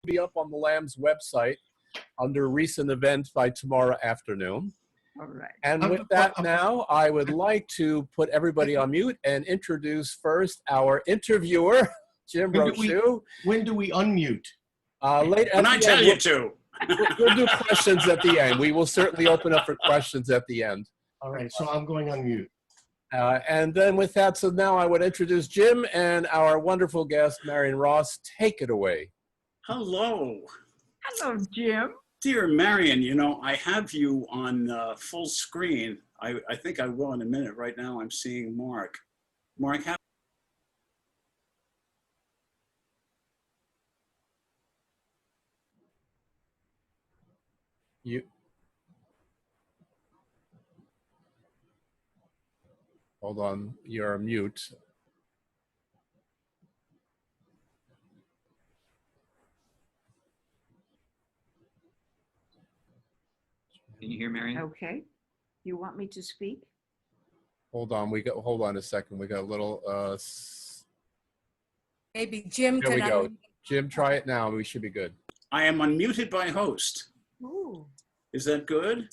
be up on the Lamb's website under recent events by tomorrow afternoon. All right. And with that now, I would like to put everybody on mute and introduce first our interviewer, Jim Brochu. When do we unmute? Later, when I tell you to. We'll do questions at the end. We will certainly open up for questions at the end. All right, so I'm going on mute. And then with that, so now I would introduce Jim and our wonderful guest, Marion Ross. Take it away. Hello. Hello, Jim. Dear Marion, you know, I have you on full screen. I think I will in a minute. Right now I'm seeing Mark. Mark, how You. Hold on, you're mute. Can you hear Marion? Okay. You want me to speak? Hold on, hold on a second. We got a little, Maybe Jim there we can. go. Jim, try it now. We should be good. I am unmuted by host. Ooh. Is that good?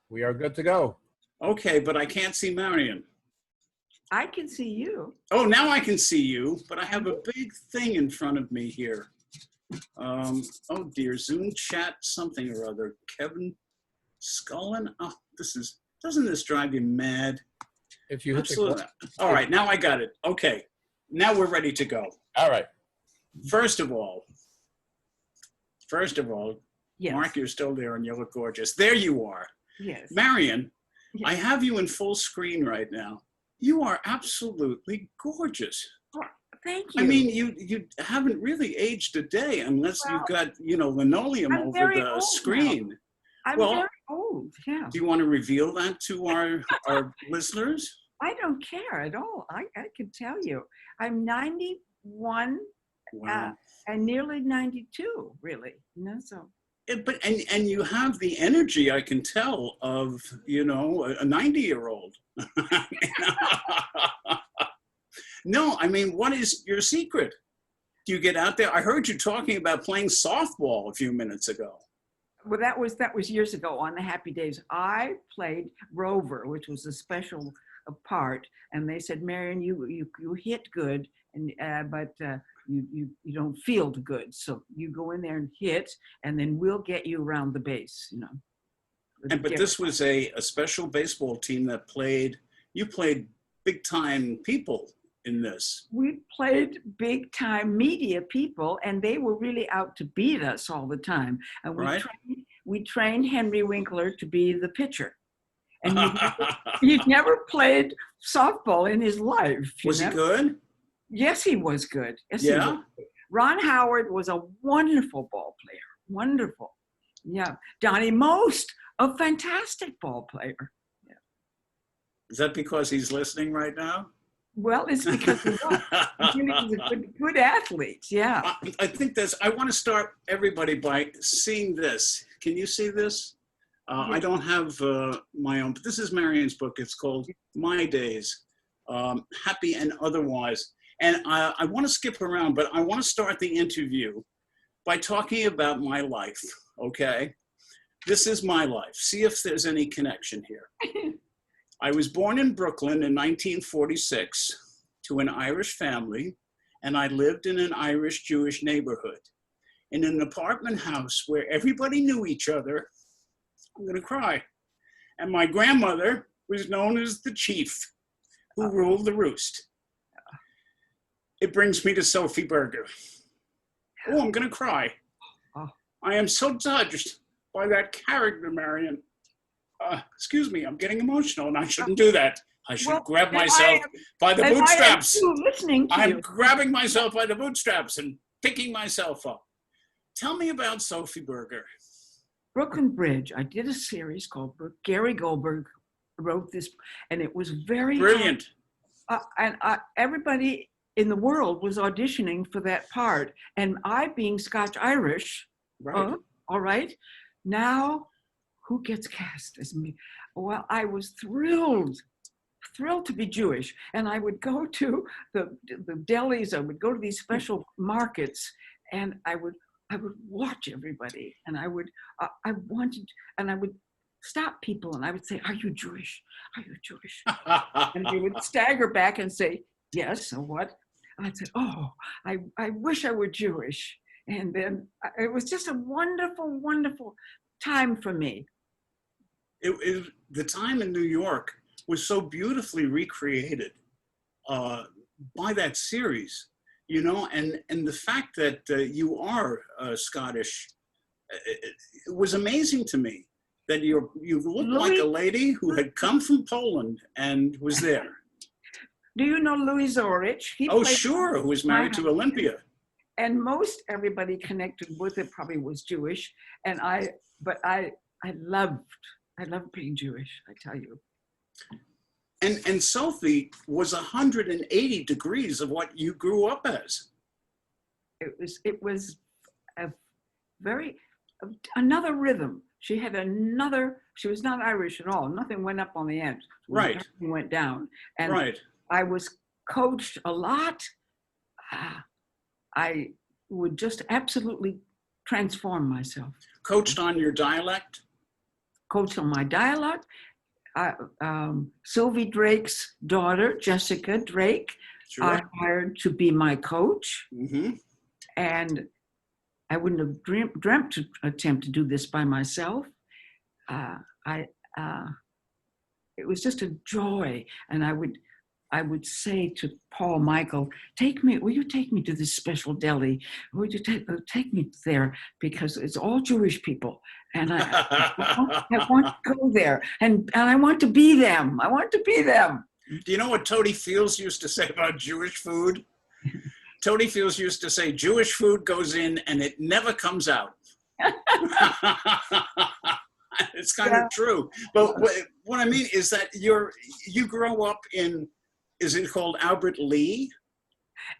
We are good to go. Okay, but I can't see Marion. I can see you. Oh, now I can see you, but I have a big thing in front of me here. Oh dear, Zoom chat something or other. Kevin Scullin. Oh, doesn't this drive you mad? If you hit Absolutely. All right, now I got it. Okay, now we're ready to go. All right. First of all, Yes. Mark, you're still there and you look gorgeous. There you are. Yes. Marion, Yes. I have you in full screen right now. You are absolutely gorgeous. Thank you. I mean, you haven't really aged a day unless you've got, you know, linoleum I'm over very the old screen. now. I'm well, very old, yeah. Do you want to reveal that to our listeners? I don't care at all. I can tell you. I'm 91 Wow. and nearly 92, really. You know, so. But you have the energy, I can tell, of, you know, a 90-year-old. No, I mean, what is your secret? Do you get out there? I heard you talking about playing softball a few minutes ago. Well, that was years ago on the Happy Days. I played Rover, which was a special part, and they said, Marion, you hit good, and but you don't field good. So you go in there and hit, and then we'll get you around the base, you know. But this was a special baseball team that you played big time people in this. We played big time media people, and they were really out to beat us all the time. And we trained Henry Winkler to be the pitcher. And he'd never played softball in his life. Was he good? Yes, he was good. Yes, yeah. He was. Ron Howard was a wonderful ball player. Wonderful. Yeah. Donnie Most, a fantastic ball player. Yeah. Is that because he's listening right now? Well, it's because he was a good athlete. Yeah. I think I want to start everybody by seeing this. Can you see this? Yes. I don't have my own, but this is Marion's book. It's called My Days, Happy and Otherwise. And I want to skip around, but I want to start the interview by talking about my life, okay? This is my life. See if there's any connection here. I was born in Brooklyn in 1946 to an Irish family, and I lived in an Irish-Jewish neighborhood. In an apartment house where everybody knew each other. I'm gonna cry. And my grandmother was known as the chief who ruled the roost. It brings me to Sophie Berger. Oh, I'm gonna cry. I am so touched by that character, Marion. Excuse me, I'm getting emotional and I shouldn't do that. I should grab myself by the bootstraps. I'm grabbing myself by the bootstraps and picking myself up. Tell me about Sophie Berger. Brooklyn Bridge. I did a series called Gary Goldberg wrote this, and it was very brilliant. And everybody in the world was auditioning for that part. And I, being Scotch-Irish, right. All right, now who gets cast as me? Well, I was thrilled to be Jewish. And I would go to the delis, I would go to these special markets, and I would I would watch everybody, and I would stop people, and I would say, "Are you Jewish? Are you Jewish?" And they would stagger back and say, "Yes." So what? I'd say, "Oh, I wish I were Jewish." And then it was just a wonderful, wonderful time for me. The time in New York was so beautifully recreated by that series, you know, and the fact that you are Scottish, it was amazing to me that you looked like a lady who had come from Poland and was there. Do you know Louis Zorich? Oh, sure, who was married to Olympia. And most everybody connected with it probably was Jewish. And I loved being Jewish, I tell you. And Sophie was 180 degrees of what you grew up as. It was another rhythm. She was not Irish at all. Nothing went up on the end. Right. Everything went down. And right. I was coached a lot. I would just absolutely transform myself. Coached on your dialect? Coached on my dialect. Sylvie Drake's daughter, Jessica Drake, Sure. I hired to be my coach. Mm-hmm. And I wouldn't have dreamt to attempt to do this by myself. It was just a joy. And I would say to Paul Michael, will you take me to this special deli? Would you take me there? Because it's all Jewish people. And I want to go there. And I want to be them. I want to be them. Do you know what Tony Fields used to say about Jewish food? Tony Fields used to say, Jewish food goes in and it never comes out. It's kind of true. But what I mean is that you grow up in, is it called Albert Lea?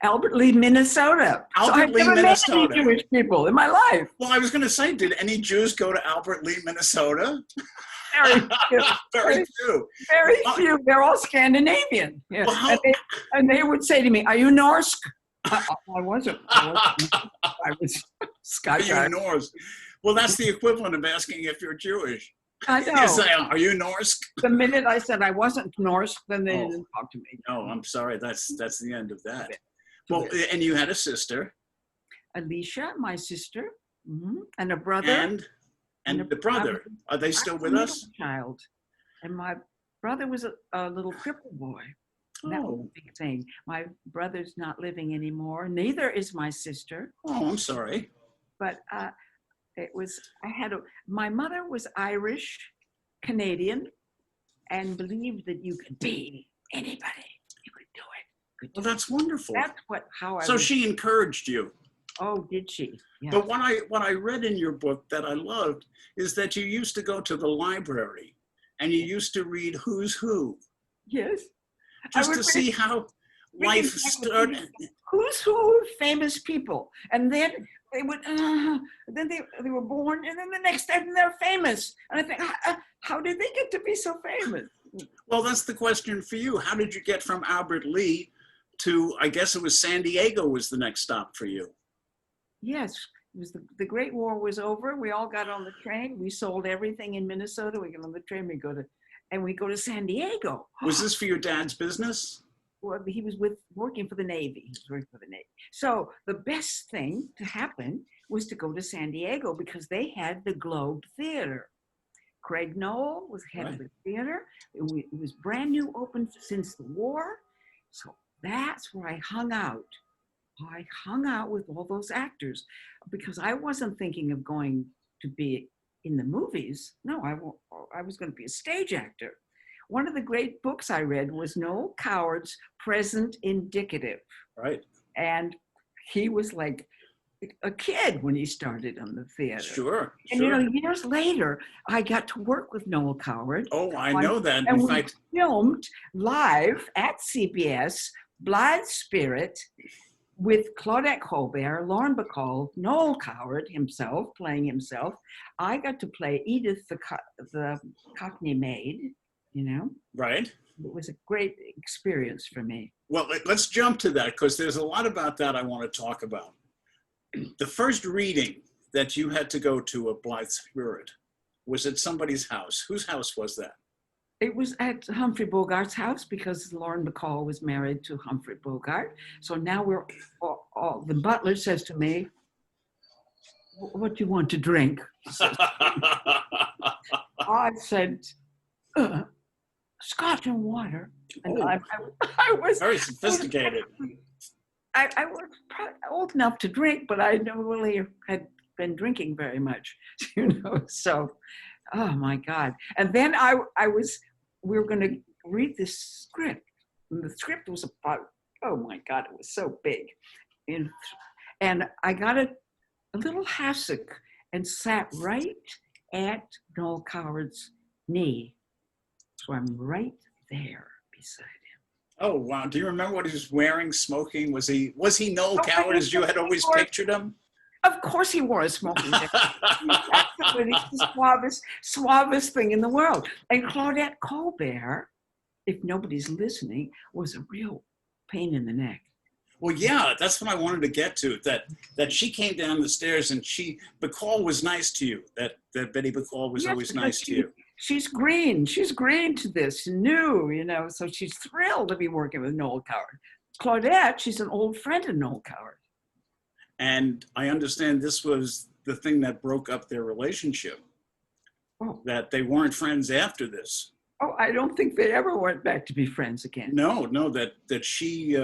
Albert Lea, Minnesota. Albert Lea, Minnesota. Met any Jewish people in my life. Well, I was going to say, did any Jews go to Albert Lea, Minnesota? Very few. Very few. Very few. They're all Scandinavian. Yeah. Well, and they would say to me, "Are you Norsk?" I wasn't. I was Scotch. Are you Norse? Well, that's the equivalent of asking if you're Jewish. I know. You say, "Are you Norse?" The minute I said I wasn't Norse, then they didn't talk to me. Oh, I'm sorry. That's the end of that. Well, and you had a sister. Alicia, my sister, and a brother. And the brother. Are they still with us? Child. And my brother was a little cripple boy. That was a big thing. My brother's not living anymore. Neither is my sister. Oh, I'm sorry. But my mother was Irish, Canadian, and believed that you could be anybody. You could do it. Well, that's wonderful. That's how I. So she encouraged you. Oh, did she? Yeah. But what I read in your book that I loved is that you used to go to the library and you used to read Who's Who. Yes. Just to see how life started. Who's Who famous people, and then they would, then they were born, and then the next day they're famous. And I think, how did they get to be so famous? Well, that's the question for you. How did you get from Albert Lea to, I guess it was San Diego was the next stop for you? Yes, it was the Great War was over. We all got on the train. We sold everything in Minnesota. We get on the train. We go to San Diego. Was this for your dad's business? Well, he was working for the Navy. He was working for the Navy. So the best thing to happen was to go to San Diego because they had the Globe Theater. Craig Noel was head of the theater. It was brand new, open since the war. So that's where I hung out. I hung out with all those actors because I wasn't thinking of going to be in the movies. No, I was going to be a stage actor. One of the great books I read was Noel Coward's Present Indicative. Right. And he was like a kid when he started on the theater. Sure. And years later, I got to work with Noel Coward. Oh, I know that. And we filmed live at CBS, Blithe Spirit, with Claudette Colbert, Lauren Bacall, Noel Coward himself, playing himself. I got to play Edith, the Cockney maid, Right. It was a great experience for me. Well, let's jump to that because there's a lot about that I want to talk about. the first reading that you had to go to of Blithe Spirit was at somebody's house. Whose house was that? It was at Humphrey Bogart's house because Lauren Bacall was married to Humphrey Bogart. So now we're all the butler says to me, "What do you want to drink?" I said, "Scotch and water." And Oh. I was Very sophisticated. I was probably old enough to drink, but I never really had been drinking very much, So, oh my God! And then we were going to read this script, and the script was about, oh my God, it was so big, and I got a little hassock and sat right at Noel Coward's knee, so I'm right there beside him. Oh wow! Do you remember what he was wearing, smoking? Was he Noel Coward as you had always pictured him? Of course he wore a smoking jacket. Absolutely, it's the suavest thing in the world. And Claudette Colbert, if nobody's listening, was a real pain in the neck. Well, yeah, that's what I wanted to get to. That she came down the stairs and Bacall was nice to you. That Betty Bacall was Yes, always because nice to you. She's green. She's green to this, new, so she's thrilled to be working with Noel Coward. Claudette, she's an old friend of Noel Coward. And I understand this was the thing that broke up their relationship. Oh. That they weren't friends after this. Oh, I don't think they ever went back to be friends again. No, that she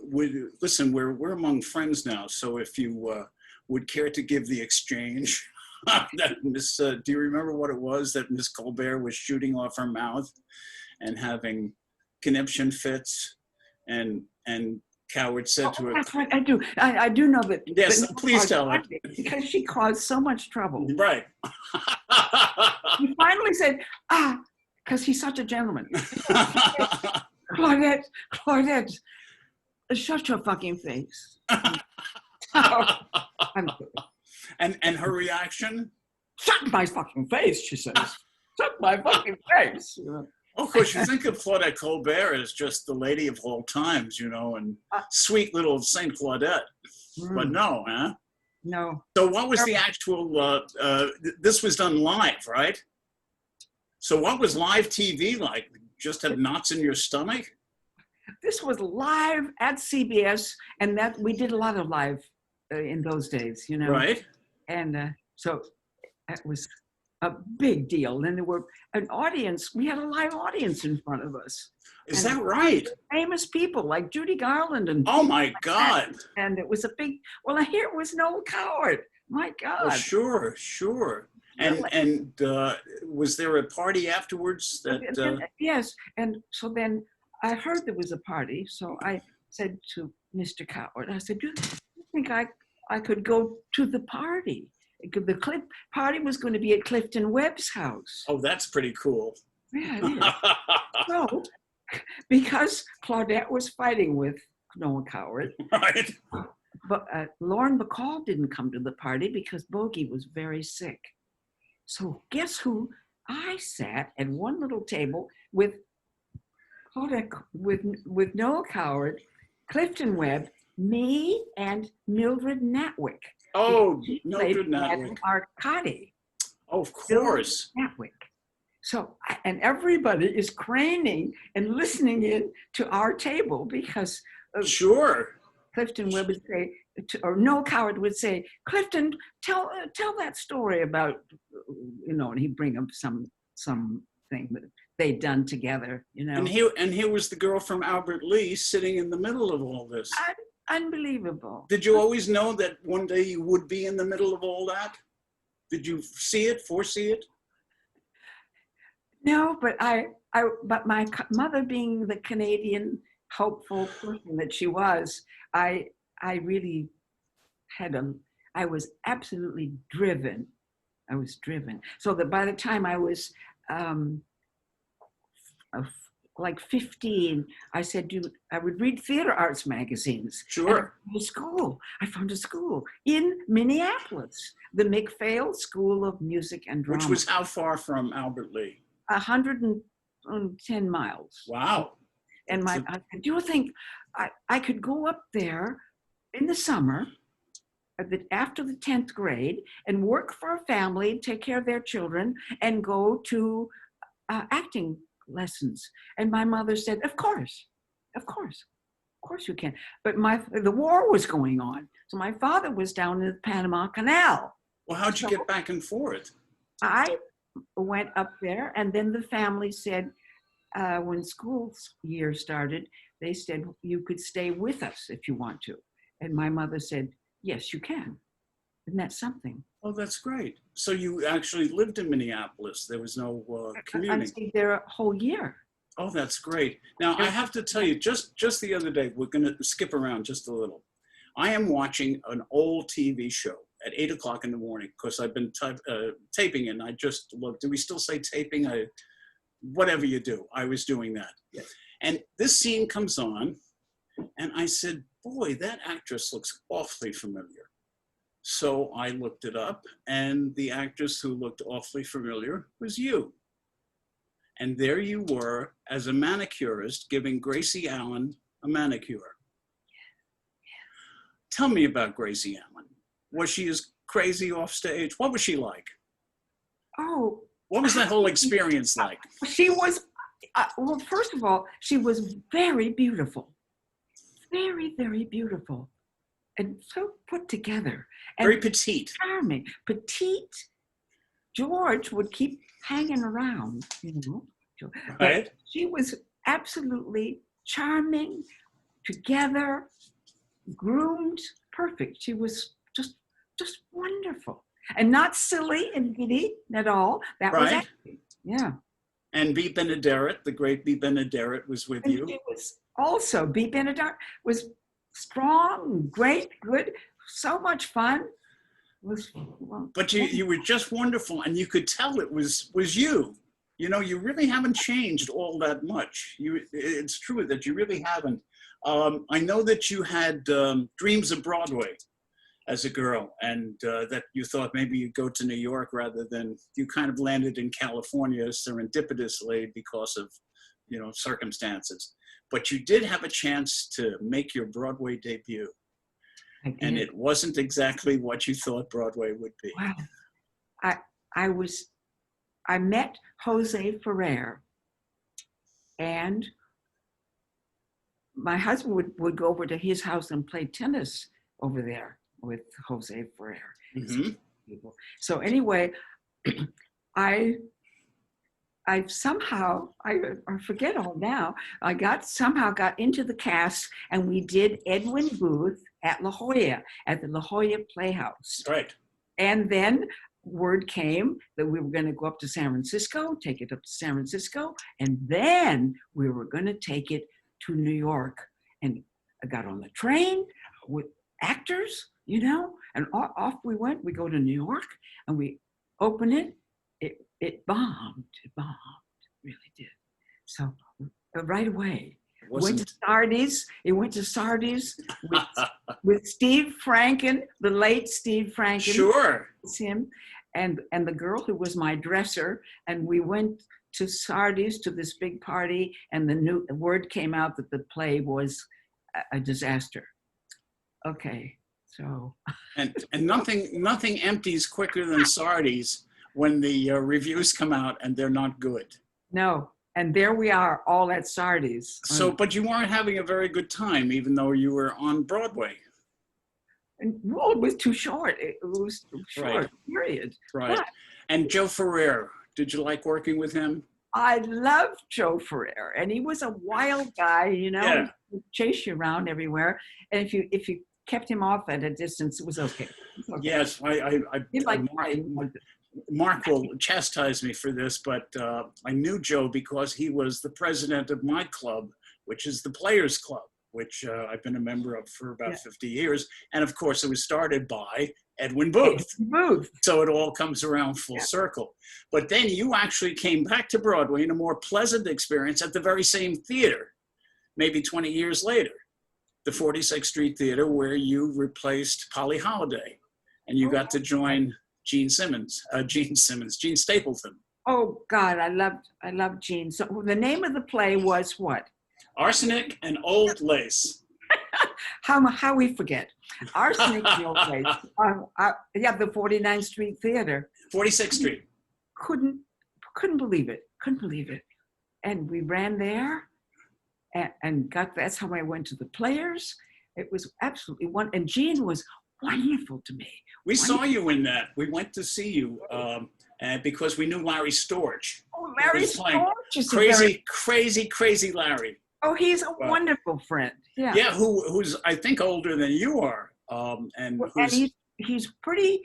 would listen. We're among friends now, so if you would care to give the exchange, that Miss, do you remember what it was that Miss Colbert was shooting off her mouth and having conniption fits, and Coward said to her, "That's right, I do. I do know that." Yes, that please tell her. Because she caused so much trouble. Right. He finally said, because he's such a gentleman. Claudette, shut your fucking face. I'm and her reaction? Shut my fucking face, she says. Shut my fucking face. Oh, of course, you think of Claudette Colbert as just the lady of all times, and sweet little Saint Claudette. But no, huh? No. So what was the actual, this was done live, right? So what was live TV like? Just have knots in your stomach? This was live at CBS, and that we did a lot of live in those days, Right. And so that was a big deal. And there were an audience. We had a live audience in front of us. Is that right? Famous people like Judy Garland and. Oh my God. And it was a big. Well, here was Noel Coward. My God. Oh, sure. And was there a party afterwards? Yes. And so then I heard there was a party. So I said to Mr. Coward, I said, "Do you think I could go to the party?" The party was going to be at Clifton Webb's house. Oh, that's pretty cool. Yeah, it is. So, because Claudette was fighting with Noel Coward, Right. but Lauren Bacall didn't come to the party because Bogey was very sick. So guess who? I sat at one little table with Claudette, with Noel Coward, Clifton Webb, me, and Mildred Natwick. Oh, Mildred Natwick. Arcadi. Oh, of course. Natwick. So, and everybody is craning and listening in to our table because Sure. Clifton Webb would say, or Noel Coward would say, "Clifton, tell that story about," and he'd bring up something that they'd done together, And here was the girl from Albert Lee sitting in the middle of all this. Unbelievable. Did you always know that one day you would be in the middle of all that? Did you foresee it? No, but but my mother, being the Canadian hopeful person that she was, I really I was absolutely driven. I was driven. So that by the time I was like 15, I said, I would read theater arts magazines. Sure. I found a school in Minneapolis, the McPhail School of Music and Drama. Which was how far from Albert Lee? 110 miles. Wow. And I said, "Do you think I could go up there in the summer after the 10th grade and work for a family, take care of their children, and go to acting lessons. And my mother said, of course you can. But the war was going on. So my father was down in the Panama Canal. Well, how'd you get back and forth? I went up there, and then the family said, when school year started, they said, you could stay with us if you want to. And my mother said, yes, you can. Isn't that something? Oh, that's great. So you actually lived in Minneapolis. There was no I commuting. stayed there a whole year. Oh, that's great. Now, I have to tell you, just the other day, we're going to skip around just a little. I am watching an old TV show at 8 o'clock in the morning because I've been taping it, and I just looked. Do we still say taping? Whatever you do, I was doing that. Yes. And this scene comes on, and I said, boy, that actress looks awfully familiar. So I looked it up, and the actress who looked awfully familiar was you. And there you were as a manicurist giving Gracie Allen a manicure. Tell me about Gracie Allen. Was she as crazy off stage? What was she like? Oh, What was that whole experience like? she was, well, first of all, she was very beautiful. Very, very beautiful. And so put together. And Very petite. charming. Petite. George would keep hanging around, But Right? she was absolutely charming, together, groomed, perfect. She was just wonderful. And not silly and giddy at all. That was Right. acting. Yeah. And B. Benaderet, the great B. Benaderet, was with And you. she was also, B. Benaderet was strong, great, good, so much fun. But you were just wonderful, and you could tell it was you. You know, you really haven't changed all that much. It's true that you really haven't. I know that you had dreams of Broadway as a girl, and that you thought maybe you'd go to New York rather than, you kind of landed in California serendipitously because of, circumstances. But you did have a chance to make your Broadway debut. And it wasn't exactly what you thought Broadway would be. Wow. I met Jose Ferrer, and my husband would go over to his house and play tennis over there with Jose Ferrer. Mm-hmm. So anyway, I somehow, I forget all now, I somehow got into the cast, and we did Edwin Booth at La Jolla, at the La Jolla Playhouse. Right. And then word came that we were going to go up to San Francisco, take it up to San Francisco, and then we were going to take it to New York. And I got on the train with actors, and off we went. We go to New York, and we open it. It bombed. It really did. So right away. Went to Sardi's. It went to Sardi's with Steve Franken, the late Steve Franken. Sure. It's him, and the girl who was my dresser. And we went to Sardi's to this big party, and the word came out that the play was a disaster. Okay, so. And nothing empties quicker than Sardi's when the reviews come out and they're not good. No. And there we are, all at Sardi's. So, but you weren't having a very good time, even though you were on Broadway. Well, it was too short. It was too short, Right. period. Right. But And Joe Ferrer, did you like working with him? I loved Joe Ferrer, and he was a wild guy, Yeah. He'd chase you around everywhere. And if you kept him off at a distance, it was okay. Yes, He liked Mark will chastise me for this, but I knew Joe because he was the president of my club, which is the Players Club, which I've been a member of for about 50 years. And of course, it was started by Edwin Booth. So it all comes around full circle. But then you actually came back to Broadway in a more pleasant experience at the very same theater, maybe 20 years later, the 46th Street Theater, where you replaced Polly Holliday. And you got to join Gene Stapleton. Oh God, I loved Gene. So the name of the play was what? Arsenic and Old Lace. how we forget. Arsenic Joe place, the 49th Street Theater. 46th Street. Couldn't believe it. Couldn't believe it. And we ran there and that's how I went to the Players. It was absolutely and Jean was wonderful to me. We saw you in that. We went to see you and because we knew Larry Storch. Oh, Larry Storch is crazy Larry. Oh, he's a wonderful friend. Yeah. Yeah, who's I think older than you are. And he's pretty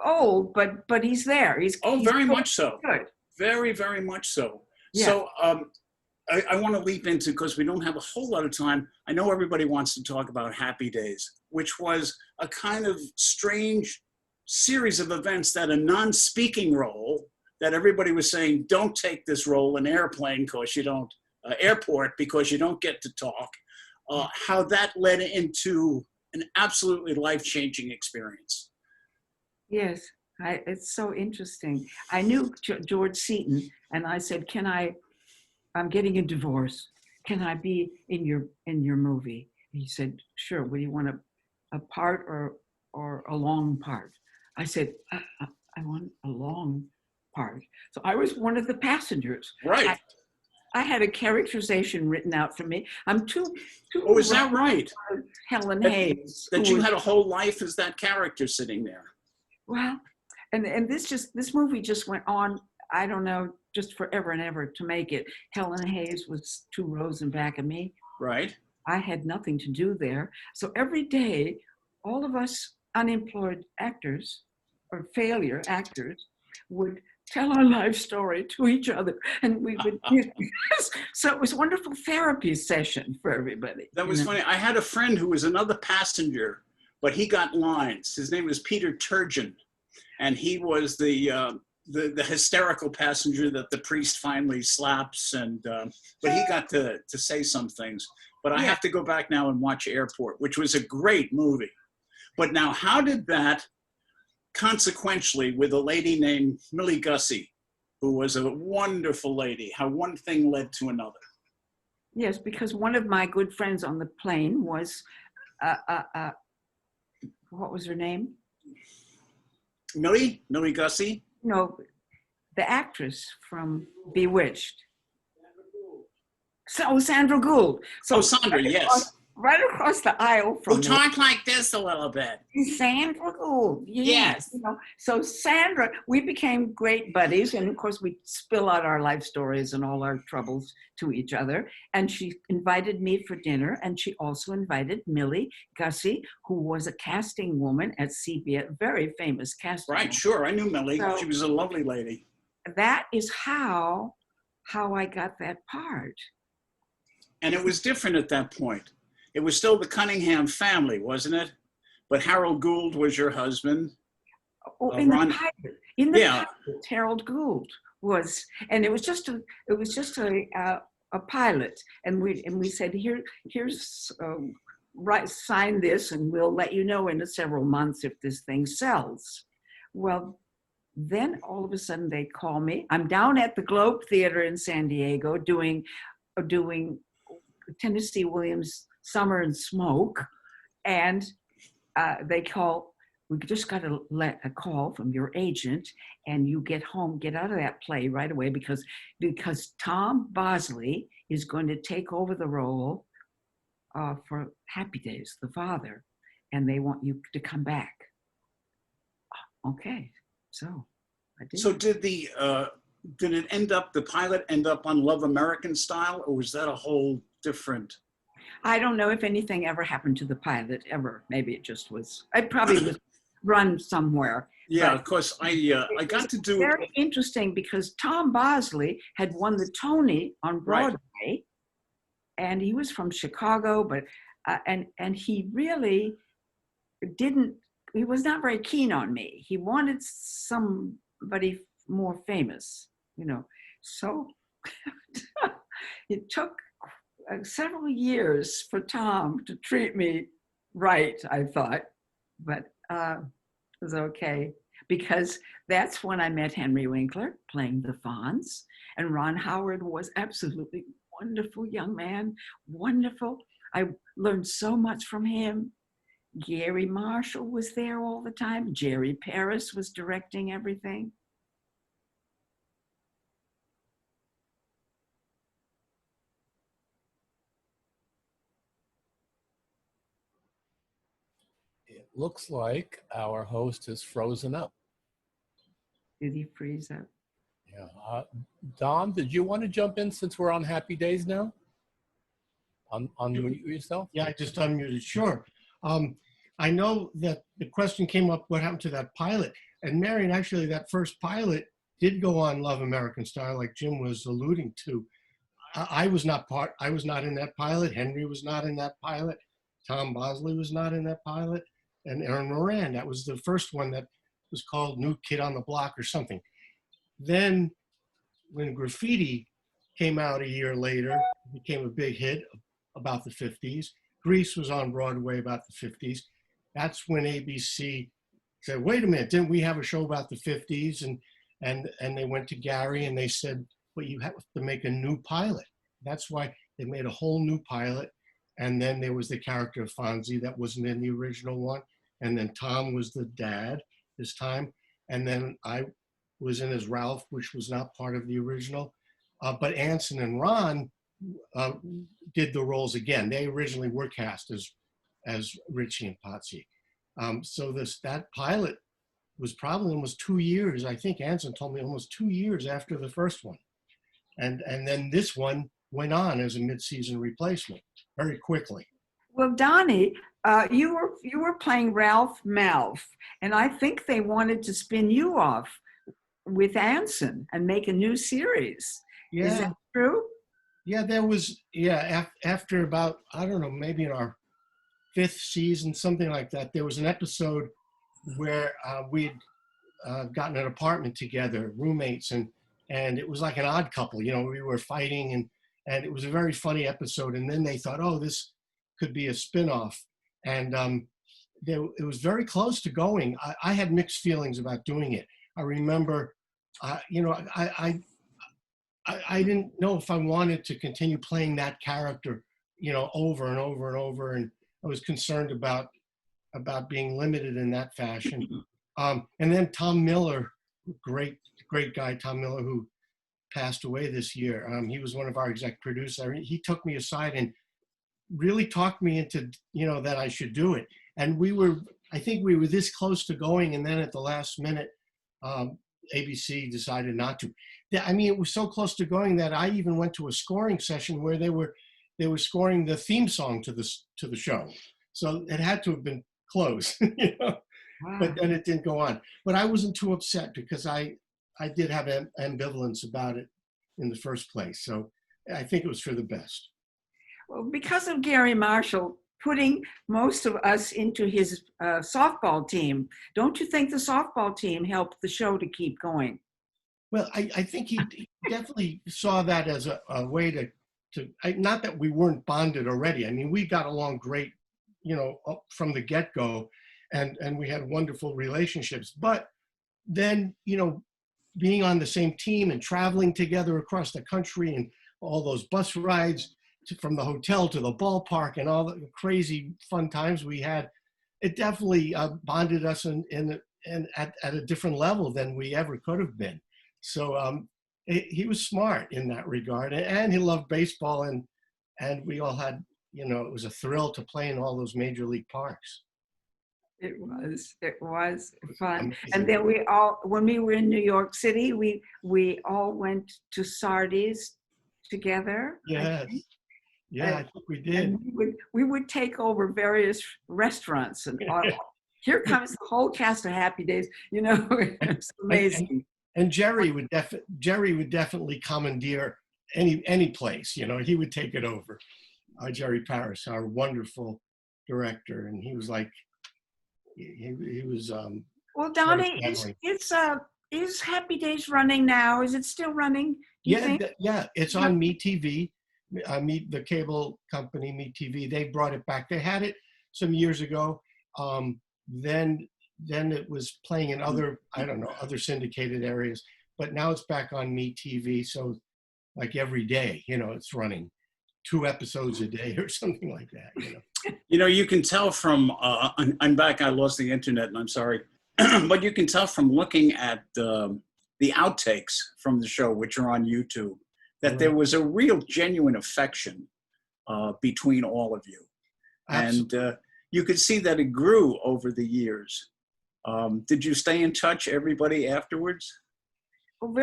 old, but he's there. He's very much so. Good. Very, very much so. Yeah. So I want to leap into, because we don't have a whole lot of time. I know everybody wants to talk about Happy Days, which was a kind of strange series of events that a non-speaking role that everybody was saying, don't take this role in airplane because you don't, airport because you don't get to talk. How that led into an absolutely life-changing experience. Yes, it's so interesting. I knew George Seaton, and I said, I'm getting a divorce. Can I be in your movie? He said, sure. What do you want, a part or a long part? I said, I want a long part. So I was one of the passengers. Right. I had a characterization written out for me. I'm too Oh, is that right? Helen Hayes. That you had a whole life as that character sitting there. Well, and this movie just went on, I don't know, just forever and ever to make it. Helen Hayes was 2 rows in back of me. Right. I had nothing to do there. So every day, all of us unemployed actors or failure actors would tell our life story to each other. And we would, so it was a wonderful therapy session for everybody. That was funny. I had a friend who was another passenger, but he got lines. His name was Peter Turgeon. And he was the hysterical passenger that the priest finally slaps. And but he got to say some things. But I have to go back now and watch Airport, which was a great movie. But now, how did that consequentially with a lady named Millie Gussie, who was a wonderful lady, how one thing led to another? Yes, because one of my good friends on the plane was, what was her name? Millie Gussie? No, the actress from Bewitched. So Sandra Gould. So Sandra, yes. Right across the aisle from Who talked like this a little bit. Sandra Gould. Yes. You know, so Sandra, we became great buddies. And of course, we spill out our life stories and all our troubles to each other. And she invited me for dinner. And she also invited Millie Gussie, who was a casting woman at CBS, very famous casting woman. Sure. I knew Millie. So, she was a lovely lady. That is how I got that part. And it was different at that point. It was still the Cunningham family, wasn't it? But Harold Gould was your husband. Oh, in the pilot, Harold Gould was, and it was just a pilot, and we said, here's sign this, and we'll let you know in several months if this thing sells. Well, then all of a sudden they call me. I'm down at the Globe Theater in San Diego doing Tennessee Williams' Summer and Smoke, and they call, we just got a call from your agent, and you get out of that play right away because Tom Bosley is going to take over the role for Happy Days, the father, and they want you to come back. Okay, so I did. So did the pilot end up on Love American Style, or was that a whole different? I don't know if anything ever happened to the pilot ever. Maybe it just was. It probably was run somewhere. Yeah, of course. I got to do. Very interesting because Tom Bosley had won the Tony on Broadway, and he was from Chicago, but and he really didn't. He was not very keen on me. He wanted somebody more famous, you know. So it took several years for Tom to treat me right, I thought, but it was okay, because that's when I met Henry Winkler playing the Fonz, and Ron Howard was absolutely wonderful young man, wonderful. I learned so much from him. Gary Marshall was there all the time. Jerry Paris was directing everything. It looks like our host is frozen up. Did he freeze up? Yeah. Don, did you want to jump in since we're on Happy Days now? Unmute yourself. Yeah, I just unmuted. Sure. I know that the question came up, what happened to that pilot? And Marion, actually, that first pilot did go on Love American Style, like Jim was alluding to. I was not in that pilot. Henry was not in that pilot. Tom Bosley was not in that pilot. And Aaron Moran, that was the first one that was called New Kid on the Block or something. Then when Graffiti came out a year later, it became a big hit about the 50s. Grease was on Broadway about the 50s. That's when ABC said, wait a minute, didn't we have a show about the 50s? And they went to Gary and they said, well, you have to make a new pilot. That's why they made a whole new pilot. And then there was the character of Fonzie that wasn't in the original one. And then Tom was the dad this time. And then I was in as Ralph, which was not part of the original. But Anson and Ron did the roles again. They originally were cast as Richie and Potsy. So that pilot was probably almost 2 years. I think Anson told me almost 2 years after the first one. And then this one went on as a mid-season replacement very quickly. Well, Donnie, you were playing Ralph Malph, and I think they wanted to spin you off with Anson and make a new series. Yeah. Is that true? Yeah, there was, after about, I don't know, maybe in our 5th season, something like that, there was an episode where we'd gotten an apartment together, roommates, and it was like an odd couple. You know, we were fighting, and it was a very funny episode. And then they thought, oh, this could be a spin-off. And it was very close to going. I had mixed feelings about doing it. I remember, you know, I didn't know if I wanted to continue playing that character, you know, over and over and over. And I was concerned about being limited in that fashion. And then Tom Miller, great guy, Tom Miller, who passed away this year. He was one of our exec producers. He took me aside and really talked me into, you know, that I should do it. And I think we were this close to going. And then at the last minute, ABC decided not to. I mean, it was so close to going that I even went to a scoring session where they were scoring the theme song to the show. So it had to have been close, you know. Wow. But then it didn't go on. But I wasn't too upset because I did have ambivalence about it in the first place. So I think it was for the best. Well, because of Gary Marshall putting most of us into his softball team, don't you think the softball team helped the show to keep going? Well, I think he definitely saw that as a way to not that we weren't bonded already. I mean, we got along great, you know, up from the get-go, and we had wonderful relationships. But then, you know, being on the same team and traveling together across the country and all those bus rides from the hotel to the ballpark and all the crazy fun times we had, it definitely bonded us at a different level than we ever could have been. So he was smart in that regard, and he loved baseball, and we all had, you know, it was a thrill to play in all those major league parks. It was fun. Amazing. And then when we were in New York City, we all went to Sardi's together. Yes. Yeah, I think we did. And we would take over various restaurants, and here comes the whole cast of Happy Days. You know, it's amazing. And Jerry would definitely commandeer any place. You know, he would take it over. Jerry Paris, our wonderful director, and he was like, he was. Well, Donnie, is Happy Days running now? Is it still running? Yeah, it's on MeTV. The cable company MeTV. They brought it back. They had it some years ago. Then it was playing in other syndicated areas. But now it's back on MeTV. So like every day, you know, it's running 2 episodes a day or something like that, you know. You know, you can tell from, I'm back, I lost the internet and I'm sorry, but you can tell from looking at the outtakes from the show, which are on YouTube, that there was a real genuine affection between all of you. Absolutely. And you could see that it grew over the years. Did you stay in touch, everybody, afterwards? Well,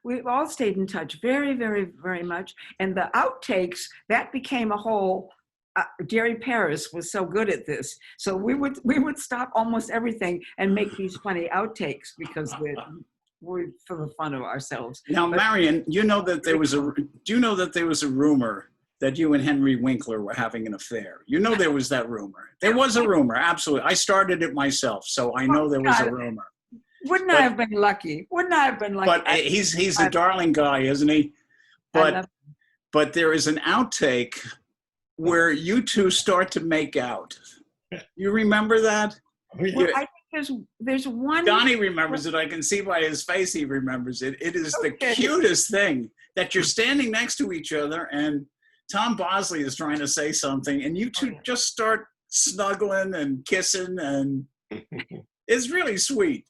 we all stayed in touch very, very, very much. And the outtakes, that became a whole, Jerry Paris was so good at this. So we would stop almost everything and make these funny outtakes because we're for the fun of ourselves. Now, Marion, you know that there was do you know that there was a rumor that you and Henry Winkler were having an affair? You know there was that rumor. There was a rumor, absolutely. I started it myself, so I know there was a rumor. Wouldn't I have been lucky? Wouldn't I have been lucky? But he's a darling guy, isn't he? But there is an outtake where you two start to make out. You remember that? Well, I think there's one. Donnie remembers it. I can see by his face he remembers it. It is the cutest thing that you're standing next to each other and Tom Bosley is trying to say something and you two just start snuggling and kissing and it's really sweet.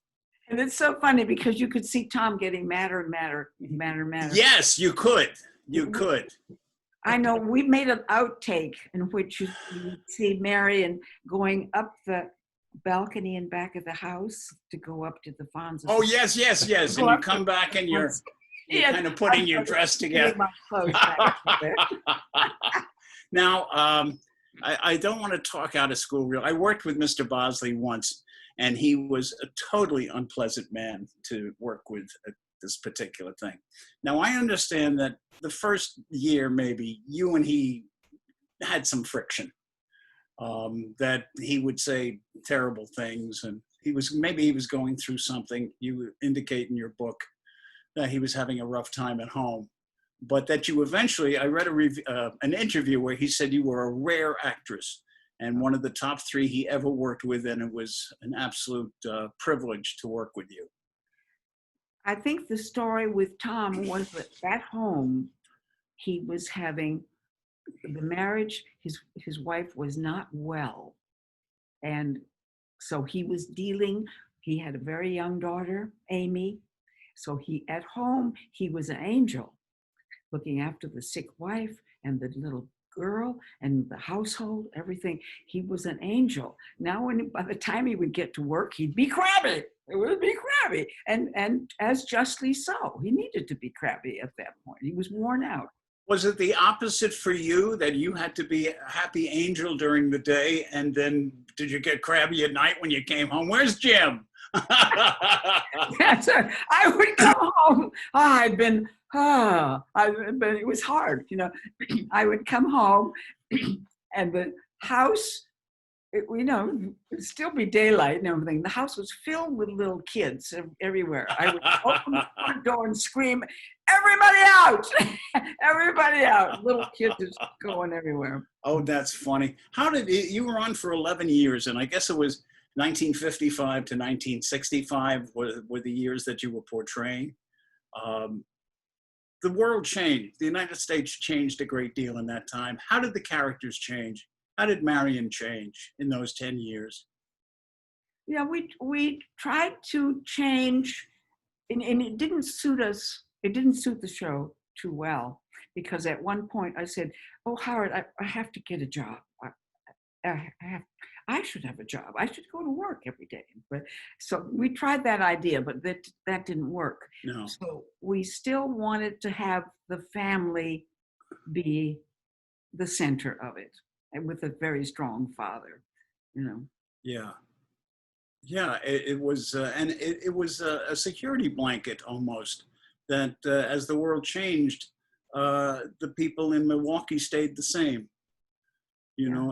And it's so funny because you could see Tom getting madder and madder. Yes, you could. You could. I know we made an outtake in which you see Marion going up the balcony in back of the house to go up to the Fonz. Oh, yes. And you come back and you're kind of putting your dress together. Now, I don't want to talk out of school real. I worked with Mr. Bosley once, and he was a totally unpleasant man to work with at this particular thing. Now, I understand that the first year, maybe, you and he had some friction, that he would say terrible things, and maybe he was going through something. You indicate in your book that he was having a rough time at home, but that you eventually, I read an interview where he said you were a rare actress and one of the top 3 he ever worked with, and it was an absolute privilege to work with you. I think the story with Tom was that at home, he was having the marriage, his wife was not well. And so he was he had a very young daughter, Amy. So at home, he was an angel, looking after the sick wife and the little girl and the household, everything. He was an angel. Now, by the time he would get to work, he'd be crabby. It would be crabby. And as justly so. He needed to be crabby at that point. He was worn out. Was it the opposite for you, that you had to be a happy angel during the day, and then did you get crabby at night when you came home? Where's Jim? I would come home. But it was hard, you know. I would come home and the house, it'd still be daylight and everything. The house was filled with little kids everywhere. I would open the front door and scream, "Everybody out! Everybody out!" Little kids just going everywhere. Oh, that's funny. You were on for 11 years, and I guess it was 1955 to 1965 were the years that you were portraying. The world changed. The United States changed a great deal in that time. How did the characters change? How did Marion change in those 10 years? Yeah, we tried to change, and it didn't suit us. It didn't suit the show too well, because at one point I said, "Oh, Howard, I have to get a job. I should have a job. I should go to work every day." But so we tried that idea, but that didn't work. No. So we still wanted to have the family be the center of it, and with a very strong father, Yeah. It was, and it was a security blanket almost. That as the world changed, the people in Milwaukee stayed the same.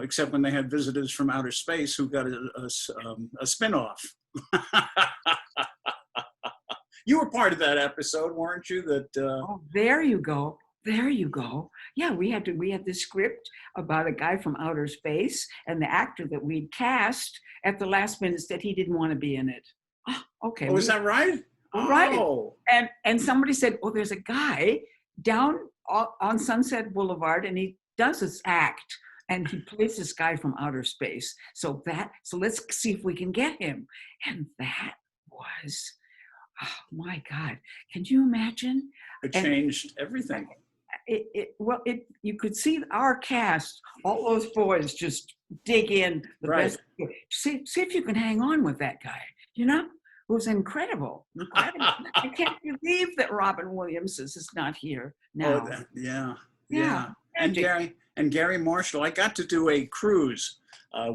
Except when they had visitors from outer space who got a spin-off. You were part of that episode, weren't you? Oh, there you go. There you go. Yeah, we had the script about a guy from outer space, and the actor that we'd cast at the last minute said he didn't want to be in it. Oh, okay. Oh, is that right? Right. Oh. And somebody said, "Oh, there's a guy down on Sunset Boulevard, and does this act, and he plays this guy from outer space. So let's see if we can get him. And that was, oh my God, can you imagine? It changed everything. You could see our cast, all those boys just dig in the Right. best. See if you can hang on with that guy, you know? It was incredible. I can't believe that Robin Williams is not here now. Oh, yeah. Yeah. And Gary Marshall. I got to do a cruise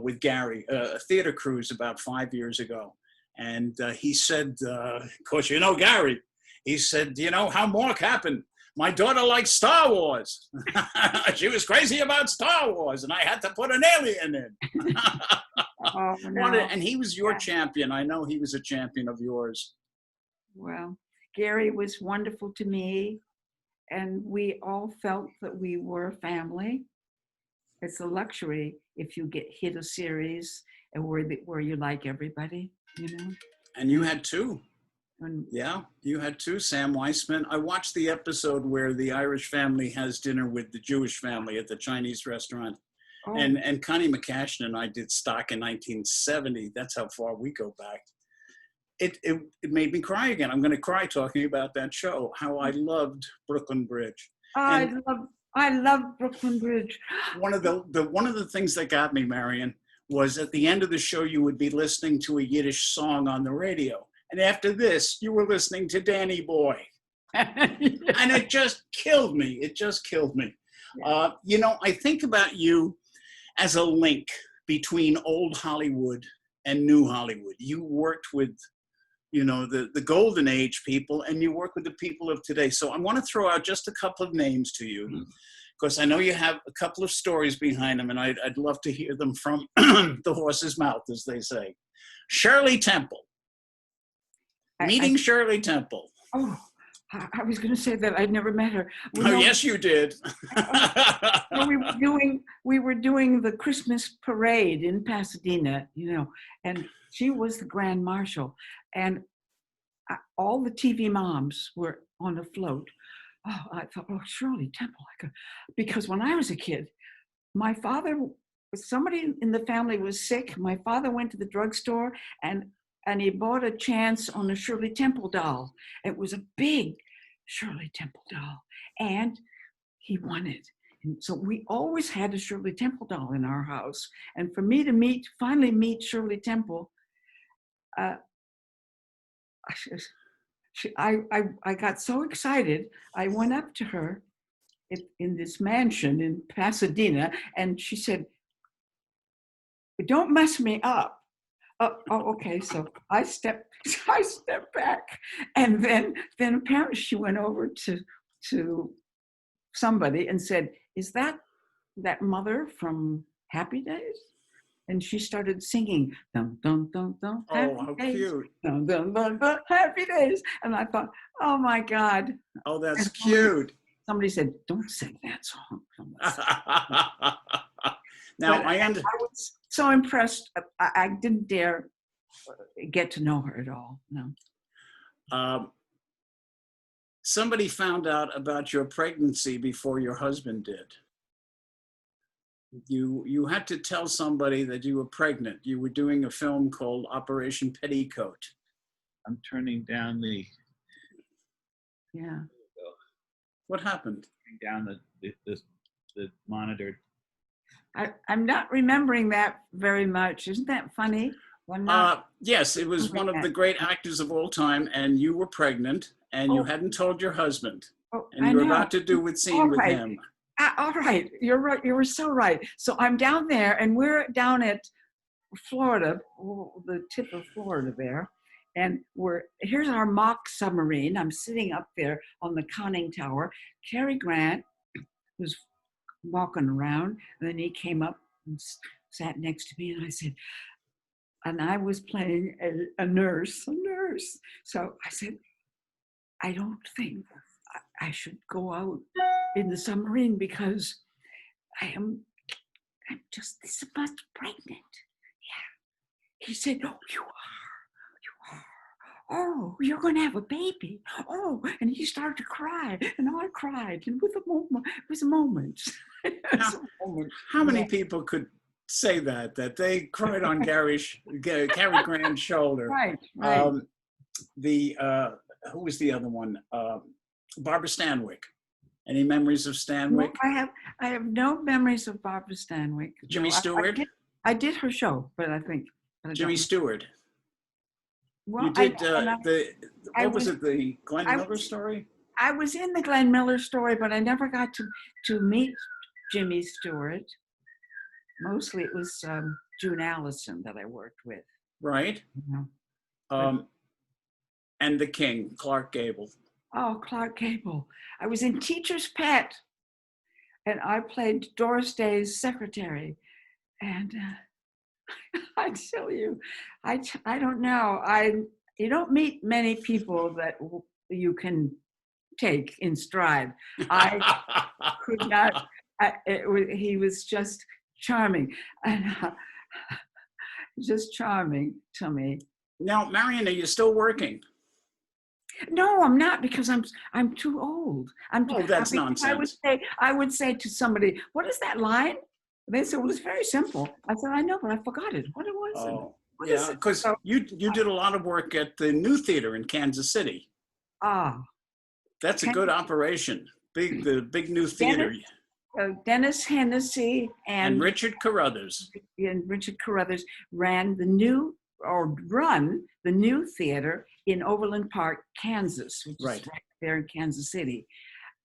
with Gary, a theater cruise about 5 years ago. And he said, of course, you know Gary. He said, you know how Mark happened? My daughter likes Star Wars. She was crazy about Star Wars, and I had to put an alien in. Oh, no. And he was your champion. I know he was a champion of yours. Well, Gary was wonderful to me, and we all felt that we were a family. It's a luxury if you hit a series and where you like everybody, you know. And you had two. And Yeah, you had two, Sam Weissman. I watched the episode where the Irish family has dinner with the Jewish family at the Chinese restaurant. oh, And Connie McCashin and I did stock in 1970. That's how far we go back. It made me cry again. I'm going to cry talking about that show, how I loved Brooklyn Bridge. I love Brooklyn Bridge. One of the things that got me, Marion, was at the end of the show, you would be listening to a Yiddish song on the radio. And after this, you were listening to Danny Boy. And it just killed me. It just killed me. Yeah. You know, I think about you as a link between old Hollywood and new Hollywood. You worked with, you know, the golden age people, and you work with the people of today. So I want to throw out just a couple of names to you, because I know you have a couple of stories behind them, and I'd love to hear them from the horse's mouth, as they say. Shirley Temple. Meeting Shirley Temple. Oh, I was going to say that I'd never met her. Yes, you did. We were doing the Christmas parade in Pasadena, you know, and she was the Grand Marshal, and all the TV moms were on the float. Oh, I thought, oh, Shirley Temple, because when I was a kid, my father, somebody in the family was sick. My father went to the drugstore and he bought a chance on a Shirley Temple doll. It was a big Shirley Temple doll, and he won it. And so we always had a Shirley Temple doll in our house. And for me to finally meet Shirley Temple, I got so excited. I went up to her in this mansion in Pasadena, and she said, "Don't mess me up." Okay. So I stepped back, and then apparently she went over to somebody and said, "Is that mother from Happy Days?" And she started singing, dum dum dum dum. Oh, how cute! Dum dum dum dum. Happy Days. And I thought, oh my God. Oh, that's cute. Somebody said, "Don't sing that song." Now I was so impressed. I didn't dare get to know her at all. No. Somebody found out about your pregnancy before your husband did. You had to tell somebody that you were pregnant. You were doing a film called Operation Petticoat. I'm turning down the Yeah. What happened? the monitor. I'm not remembering that very much. Isn't that funny? Yes, it was one of the great actors of all time, and you were pregnant, and you hadn't told your husband, and you were about to do a scene with him. All right, you're right. You were so right. So I'm down there, and we're down at Florida, the tip of Florida there, and here's our mock submarine. I'm sitting up there on the conning tower. Cary Grant was walking around, and then he came up and sat next to me, and I said, and I was playing a nurse. So I said, I don't think I should go out in the submarine because I'm just this much pregnant. Yeah. He said, "Oh, you are. oh, you're going to have a baby. Oh, and he started to cry, and I cried. And with a moment, it was a moment. It was a moment. How many Yeah. people could say that they cried on Cary Grant's shoulder? Right, right. Who was the other one? Barbara Stanwyck. Any memories of Stanwyck? No, I have no memories of Barbara Stanwyck. Jimmy No, Stewart? I did her show, but I think but I Jimmy don't- Stewart. Well, You did I what was was- it? The Glenn I Miller was- story? I was in the Glenn Miller story, but I never got to meet Jimmy Stewart. Mostly it was June Allison that I worked with. Right. You know. And the King, Clark Gable. Oh, Clark Gable. I was in Teacher's Pet, and I played Doris Day's secretary. And I tell you, I don't know. You don't meet many people that you can take in stride. I could not. He was just charming, and just charming to me. Now, Marion, are you still working? No, I'm not, because I'm too old. Oh, that's nonsense. I would say to somebody, "What is that line?" They said, "Well, it's very simple." I said, "I know, but I forgot it. What it was?" Oh, What is yeah, it? because So- you did a lot of work at the New Theater in Kansas City. Ah, That's a good operation. The big new theater. Dennis Hennessy And Richard Carruthers. Richard Carruthers run the new theater in Overland Park, Kansas, which Right. is right there in Kansas City.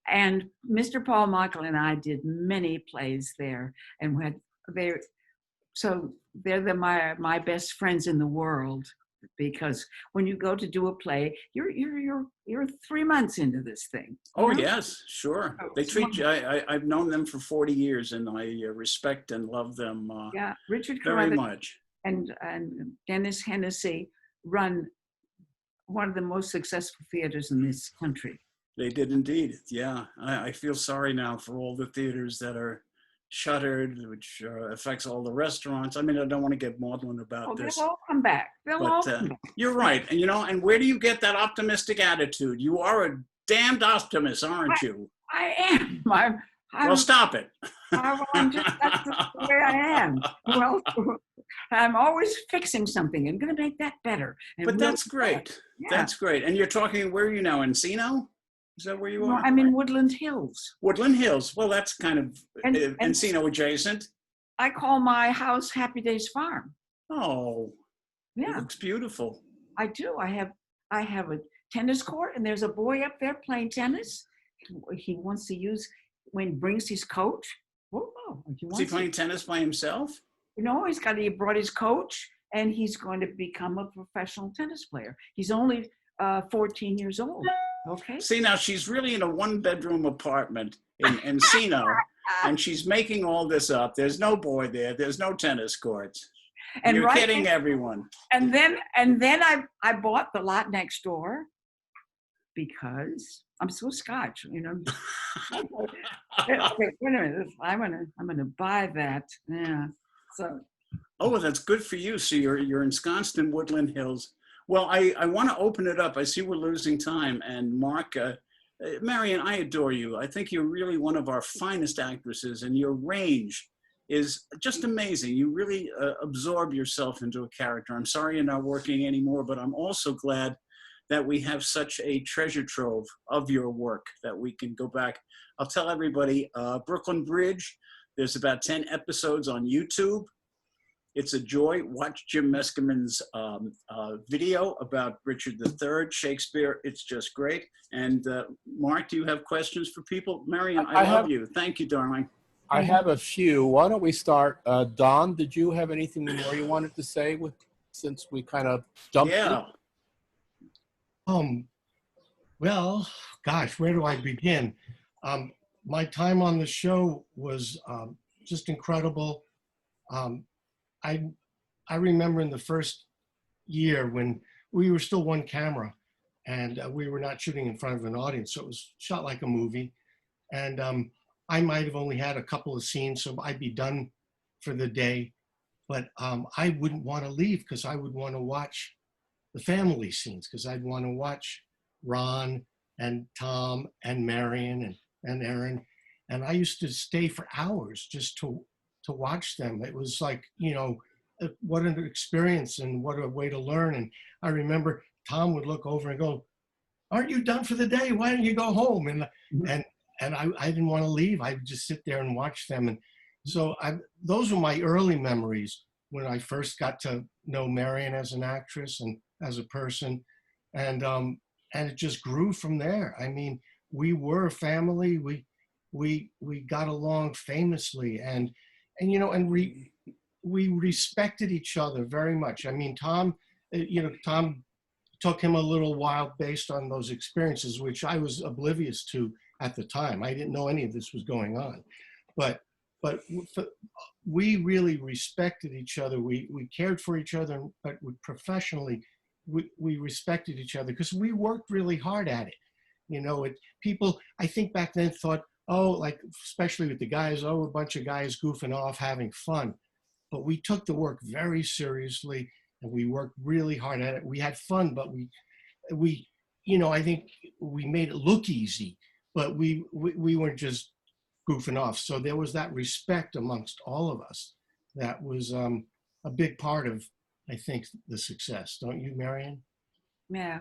And Mr. Paul Michael and I did many plays there, and they're my best friends in the world, because when you go to do a play, you're 3 months into this thing. Oh, you know? yes, sure. Oh, They it's treat you, I've known them for 40 years, and I respect and love them Yeah, Richard very Carruthers much. and Dennis Hennessy run one of the most successful theaters in this country. They did indeed. Yeah, I feel sorry now for all the theaters that are shuttered, which affects all the restaurants. I mean, I don't want to get maudlin about Oh, this. they'll all come back. They'll all But come back. you're right. And, and where do you get that optimistic attitude? You are a damned optimist, aren't you? I am. I'm, Well, stop it. I'm just, that's the way I am. Well, I'm always fixing something and going to make that better. And But we'll that's do great. that. Yeah. That's great. And you're talking, where are you now? Encino? Is that where you No, are? I'm in Woodland Hills. Woodland Hills. Well, that's kind of And- Encino adjacent. I call my house Happy Days Farm. Oh, it Yeah, looks beautiful. I do. I have a tennis court, and there's a boy up there playing tennis. He wants to use, when he brings his coach. Oh, Is he playing tennis by himself? He brought his coach, and he's going to become a professional tennis player. He's only 14 years old. Okay. See, now she's really in a one-bedroom apartment in Encino, and she's making all this up. There's no boy there. There's no tennis courts. And You're right kidding then- everyone. And then I bought the lot next door because I'm so Scotch, Okay, wait a minute. I'm gonna buy that. Yeah. So Oh, well, that's good for you. So you're ensconced in Woodland Hills. Well, I want to open it up. I see we're losing time. And Mark, Marion, I adore you. I think you're really one of our finest actresses, and your range is just amazing. You really absorb yourself into a character. I'm sorry you're not working anymore, but I'm also glad that we have such a treasure trove of your work that we can go back. I'll tell everybody, Brooklyn Bridge, there's about 10 episodes on YouTube. It's a joy. Watch Jim Meskimen's video about Richard III, Shakespeare. It's just great. And Mark, do you have questions for people? Marion, I love you. Thank you, darling. I have a few. Why don't we start? Don, did you have anything more you wanted to say since we kind of jumped in? Well, gosh, where do I begin? My time on the show was just incredible. I remember in the first year when we were still one camera, and we were not shooting in front of an audience, so it was shot like a movie. And I might have only had a couple of scenes, so I'd be done for the day. But I wouldn't want to leave because I would want to watch the family scenes, because I'd want to watch Ron and Tom and Marion and Aaron. And I used to stay for hours just to watch them. It was like, you know, what an experience and what a way to learn. And I remember Tom would look over and go, "Aren't you done for the day? Why don't you go home?" And I didn't want to leave. I would just sit there and watch them. And so those were my early memories when I first got to know Marion as an actress and as a person. And it just grew from there. I mean, we were a family. We got along famously, and you know, and we respected each other very much. I mean, Tom, you know, Tom took him a little while based on those experiences, which I was oblivious to at the time. I didn't know any of this was going on, but we really respected each other. We cared for each other, but professionally, we respected each other because we worked really hard at it. You know, people, I think back then thought, oh, like, especially with the guys, oh, a bunch of guys goofing off, having fun. But we took the work very seriously and we worked really hard at it. We had fun, but we, you know, I think we made it look easy, but we weren't just goofing off. So there was that respect amongst all of us. That was a big part of, I think, the success. Don't you, Marion? Yeah.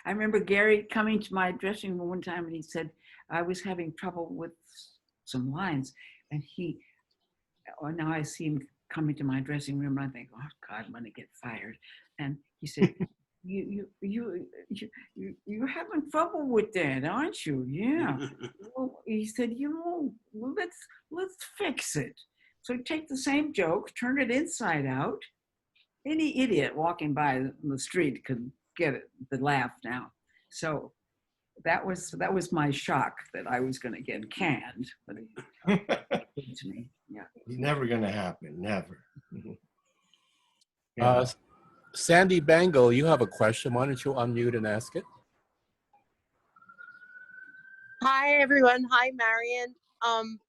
I remember Gary coming to my dressing room one time and he said, I was having trouble with some lines. And now I see him coming to my dressing room and I think, oh God, I'm gonna get fired. And he said, you're having trouble with that, aren't you? Yeah. Well, he said, you know, let's fix it. So take the same joke, turn it inside out. Any idiot walking by the street could get it, the laugh now. So that was my shock that I was going to get canned. But it came to me, yeah. It's never going to happen, never. Sandy Bangle, you have a question. Why don't you unmute and ask it? Hi, everyone. Hi, Marion.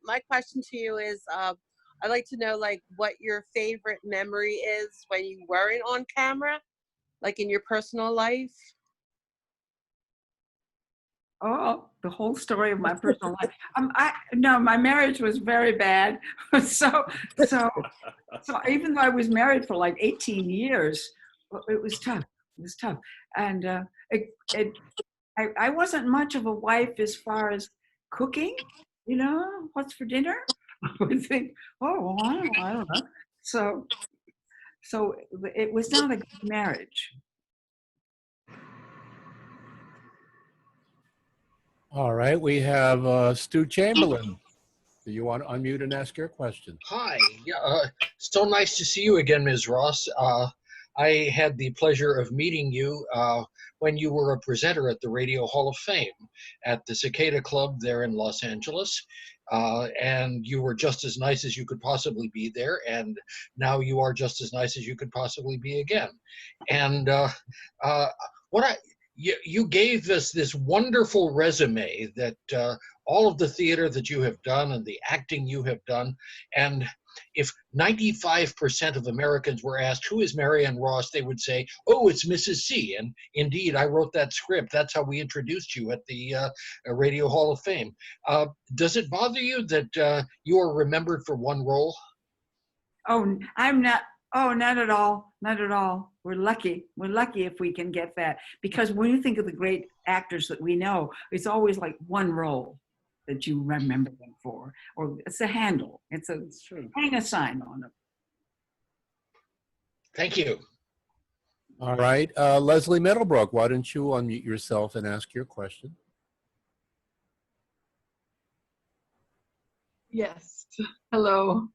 My question to you is, I'd like to know, like, what your favorite memory is when you weren't on camera, like in your personal life. Oh, the whole story of my personal life. No, my marriage was very bad. So even though I was married for like 18 years, it was tough. It was tough. And I wasn't much of a wife as far as cooking, you know, what's for dinner? I would think, oh, well, I don't know. So it was not a good marriage. All right, we have Stu Chamberlain. Do you want to unmute and ask your question? Hi, so nice to see you again, Ms. Ross. I had the pleasure of meeting you when you were a presenter at the Radio Hall of Fame at the Cicada Club there in Los Angeles. And you were just as nice as you could possibly be there, and now you are just as nice as you could possibly be again. And you gave us this wonderful resume that all of the theater that you have done and the acting you have done. And if 95% of Americans were asked, who is Marion Ross, they would say, oh, it's Mrs. C. And indeed, I wrote that script. That's how we introduced you at the Radio Hall of Fame. Does it bother you that you are remembered for one role? Oh, I'm not. Oh, not at all. Not at all. We're lucky. We're lucky if we can get that. Because when you think of the great actors that we know, it's always like one role that you remember them for. Or it's a handle. It's true. Hang a sign on them. Thank you. All right. Leslie Middlebrook, why don't you unmute yourself and ask your question? Yes. Hello.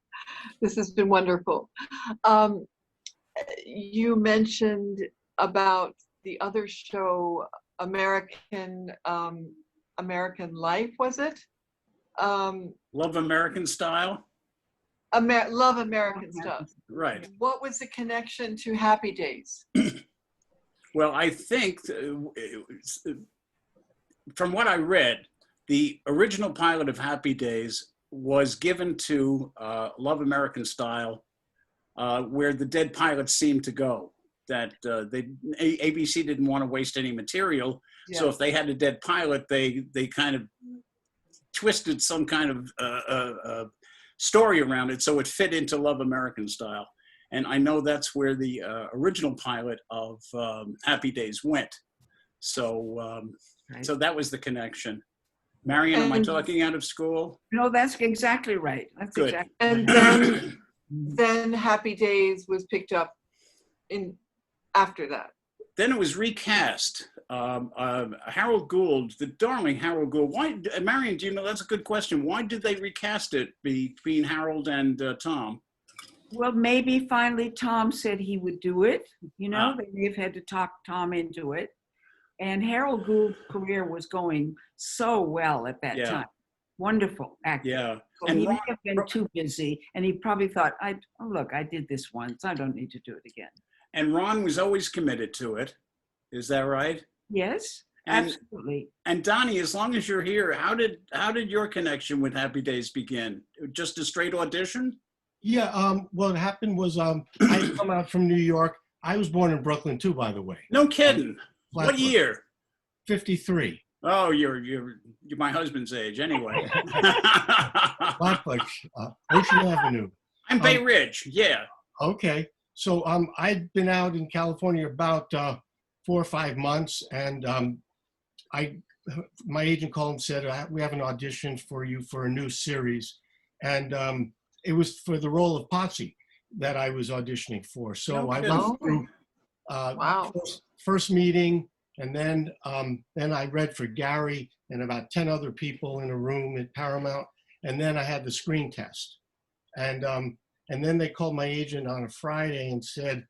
This has been wonderful. You mentioned about the other show, American Life, was it? Love American Style? Love American Stuff. Right. What was the connection to Happy Days? Well, I think from what I read, the original pilot of Happy Days was given to Love American Style, where the dead pilots seemed to go. that ABC didn't want to waste any material. So if they had a dead pilot, they kind of twisted some kind of story around it so it fit into Love American Style. And I know that's where the original pilot of Happy Days went. So, so that was the connection. Marion, am I talking out of school? No, that's exactly right. That's Good. exactly And right. then Happy Days was picked up in after that. Then it was recast. Harold Gould, the darling Harold Gould. Why, Marion, do you know, that's a good question. Why did they recast it between Harold and Tom? Well, maybe finally Tom said he would do it. You know, they may have had to talk Tom into it. And Harold Gould's career was going so well at that time. Wonderful actor. Yeah. So And he may Ron- have been too busy, and he probably thought, look, I did this once. I don't need to do it again. And Ron was always committed to it. Is that right? Yes, And- absolutely. And Donnie, as long as you're here, how did your connection with Happy Days begin? Just a straight audition? Yeah, what happened was I had come out from New York. I was born in Brooklyn too, by the way. No kidding. What Flatbush. year? 53. Oh, you're my husband's age anyway. Flatbush, Ocean Avenue. I'm Bay Ridge. Yeah. Okay. So I'd been out in California about 4 or 5 months, and my agent called and said, we have an audition for you for a new series. And it was for the role of Potsy that I was auditioning for. So I went through Wow. first meeting, and then I read for Gary and about 10 other people in a room at Paramount. And then I had the screen test. And then they called my agent on a Friday and said,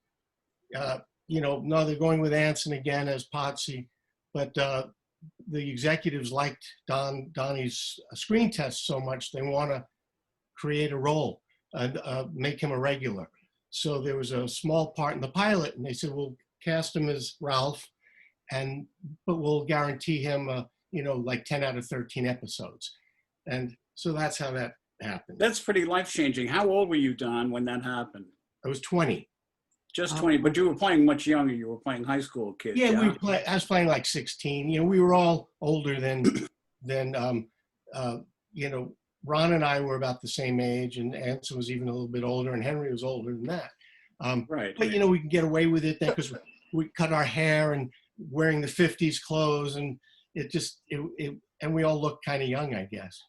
no, they're going with Anson again as Potsy, but the executives liked Donnie's screen test so much they want to create a role and make him a regular. So there was a small part in the pilot, and they said, we'll cast him as Ralph, but we'll guarantee him, like 10 out of 13 episodes. And so that's how that happened. That's pretty life-changing. How old were you, Don, when that happened? I was 20. Just 20, but you were playing much younger. You were playing high school kids. Yeah, I was playing like 16. We were all older than Ron and I were about the same age, and Anson was even a little bit older, and Henry was older than that. Right. But, we can get away with it then because we cut our hair and wearing the 50s clothes, and and we all look kind of young, I guess.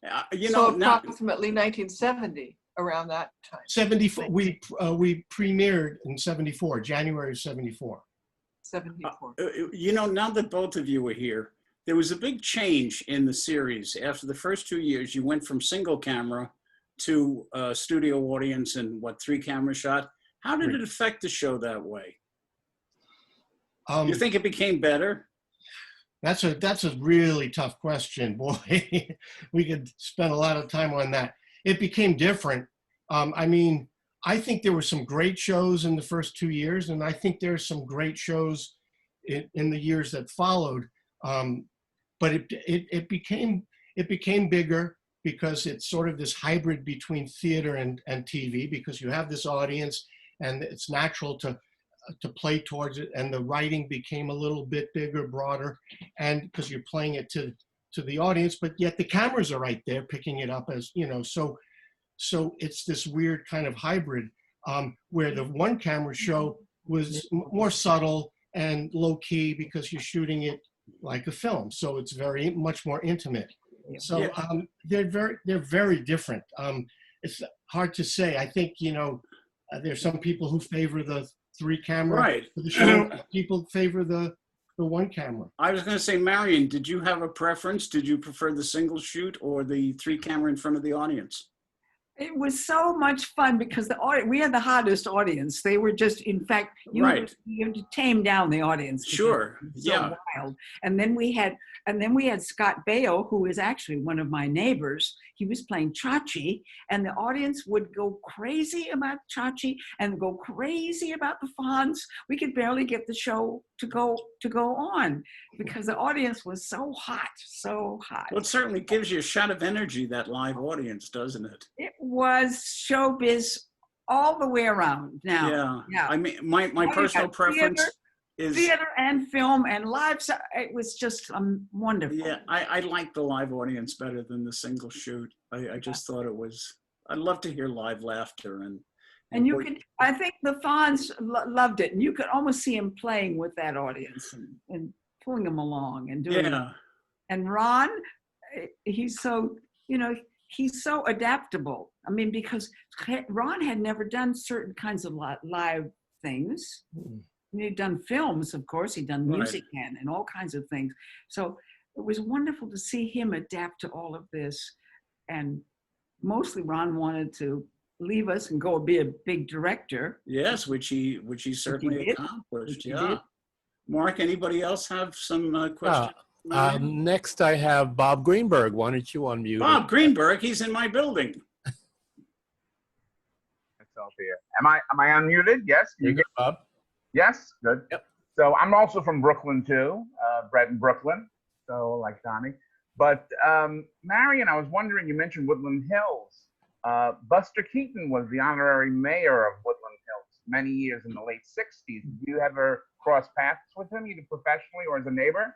So approximately 1970, around that time. 74. We premiered in 74, January of 74. 74. Now that both of you are here, there was a big change in the series. After the first 2 years, you went from single camera to studio audience and 3-camera shot. How did it affect the show that way? You think it became better? That's a really tough question, boy. We could spend a lot of time on that. It became different. I think there were some great shows in the first 2 years, and I think there's some great shows in the years that followed. But it became bigger because it's sort of this hybrid between theater and TV, because you have this audience and it's natural to play towards it, and the writing became a little bit bigger, broader, and because you're playing it to the audience, but yet the cameras are right there picking it up as, so it's this weird kind of hybrid where the 1-camera show was more subtle and low key because you're shooting it like a film. So it's much more intimate. So they're very different. It's hard to say. I think, there's some people who favor the 3-camera for the show. People favor the 1-camera. I was going to say, Marion, did you have a preference? Did you prefer the single shoot or the 3-camera in front of the audience? It was so much fun because we had the hottest audience. They were just, in fact, you had to tame down the audience. Sure. So wild. And then we had Scott Baio, who is actually one of my neighbors. He was playing Chachi, and the audience would go crazy about Chachi and go crazy about the Fonz. We could barely get the show to go on because the audience was so hot, so hot. Well, it certainly gives you a shot of energy, that live audience, doesn't it? It was showbiz all the way around now. Yeah. Yeah. I mean, my Now you personal got preference is, theater and film and live. It was just wonderful. yeah, I like the live audience better than the single shoot. I just thought it was, I'd love to hear live laughter And you what- could, I think the Fonz loved it, and you could almost see him playing with that audience and pulling them along and doing it. yeah, And Ron, he's so, he's so adaptable. I mean, because Ron had never done certain kinds of live things. He'd done films, of course, he'd done Right. music and all kinds of things. So it was wonderful to see him adapt to all of this. And mostly Ron wanted to leave us and go be a big director. yes, which he certainly did. accomplished. Which he Yeah. did. Mark, anybody else have some questions? Marion? Next, I have Bob Greenberg. Why don't you unmute? Bob Greenberg, he's in my building. Myself here. Am I unmuted? Yes. Can You're you good, Bob. Yes, good. Yep. So I'm also from Brooklyn too, bred in Brooklyn, so like Donnie. But Marion, I was wondering, you mentioned Woodland Hills. Buster Keaton was the honorary mayor of Woodland Hills many years in the late 60s. Did you ever cross paths with him, either professionally or as a neighbor?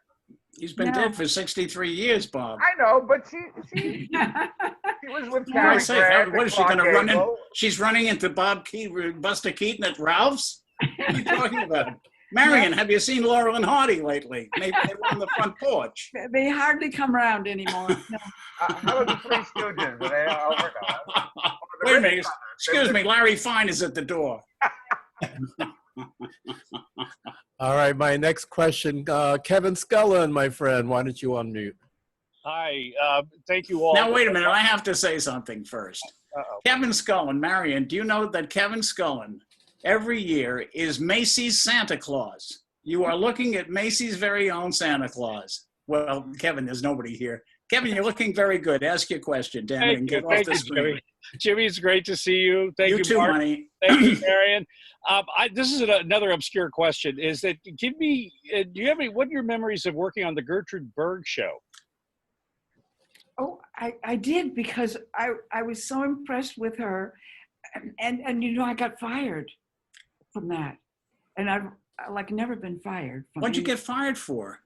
He's been No. dead for 63 years, Bob. I know, but she was with For Cary Christ's sake, Grant what and is she going to Clark run in? Gable. She's running into Buster Keaton at Ralph's? What are you talking about? Marion, have you seen Laurel and Hardy lately? Maybe they were on the front porch. They hardly come around anymore. No. How about the Three Stooges? Are they over now? Wait a minute. Excuse me, Larry Fine is at the door. All right, my next question, Kevin Scullen, my friend. Why don't you unmute? Hi, thank you all. Now, wait a minute. I have to say something first. Uh-oh. Kevin Scullen, Marion, do you know that Kevin Scullen every year is Macy's Santa Claus? You are looking at Macy's very own Santa Claus. Well, Kevin, there's nobody here. Kevin, you're looking very good. Ask your question, damn it, and get off the screen. Jimmy. Jimmy, it's great to see you. Thank you, You too, Mark. honey. Thank you, Marion. This is another obscure question. Is that give me? Do you have any? What are your memories of working on the Gertrude Berg show? Oh, I did, because I was so impressed with her, and I got fired from that, and I've like never been fired. From What'd you any- get fired for?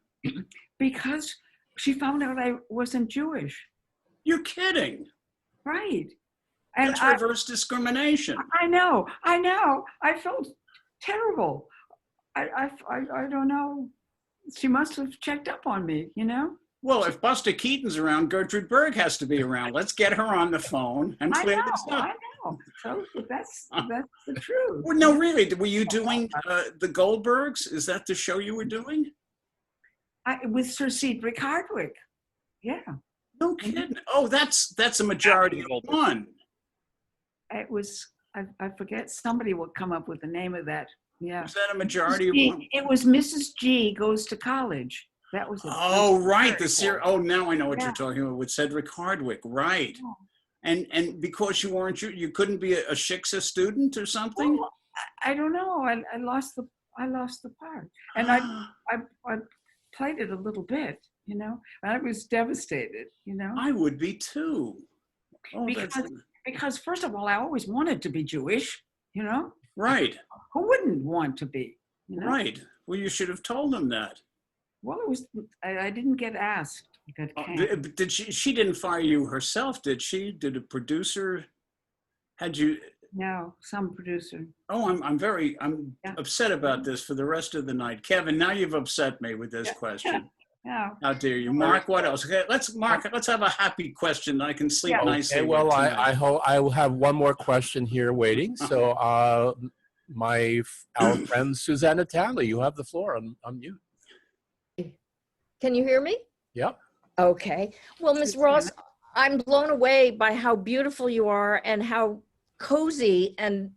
Because she found out I wasn't Jewish, You're kidding. right? And That's reverse discrimination. I know. I felt terrible. I don't know. She must have checked up on me, Well, if Buster Keaton's around, Gertrude Berg has to be around. Let's get her on the phone and I clear know. this up. I know. So that's the truth. Well, no, really. Were you doing the Goldbergs? Is that the show you were doing? With Sir Cedric Hardwick. Yeah. No kidding. Oh, that's a majority of one. It was, I forget, somebody will come up with the name of that. Yeah. Was that a majority of one? It was Mrs. G Goes to College. That was it. Oh, right. The series. Very Oh, now I know what Yeah. you're talking about with Cedric Hardwick. Right. Oh. And because you weren't, you couldn't be a Shiksa student or something? Well, I don't know. I lost the part. And I played it a little bit, I was devastated, I would be too. Oh, because first of all, I always wanted to be Jewish, right. Who wouldn't want to be, Right. Well, you should have told them that. Well, I didn't get asked. Did she didn't fire you herself, did she? Did a producer had you? No, some producer. Oh, I'm Yeah. upset about this for the rest of the night. Kevin, now you've upset me with this question. No. How dare you. Mark, what else? Okay, let's have a happy question that I can sleep Yeah. nicely Okay, with well, tonight. I hope I will have one more question here waiting. So, our friend Susanna Talley, you have the floor on mute. Can you hear me? Yep. Okay. Well, Ms. Ross, I'm blown away by how beautiful you are and how cozy and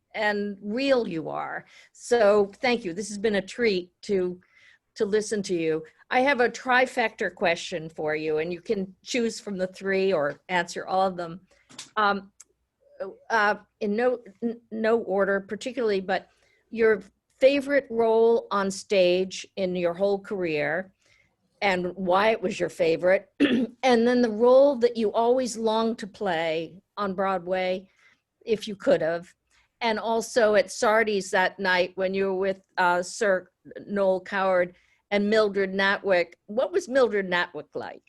real you are. So thank you. This has been a treat to listen to you. I have a trifecta question for you, and you can choose from the three or answer all of them. In no order particularly, but your favorite role on stage in your whole career, and why it was your favorite, and then the role that you always longed to play on Broadway, if you could have, and also at Sardi's that night when you were with Sir Noel Coward and Mildred Natwick. What was Mildred Natwick like?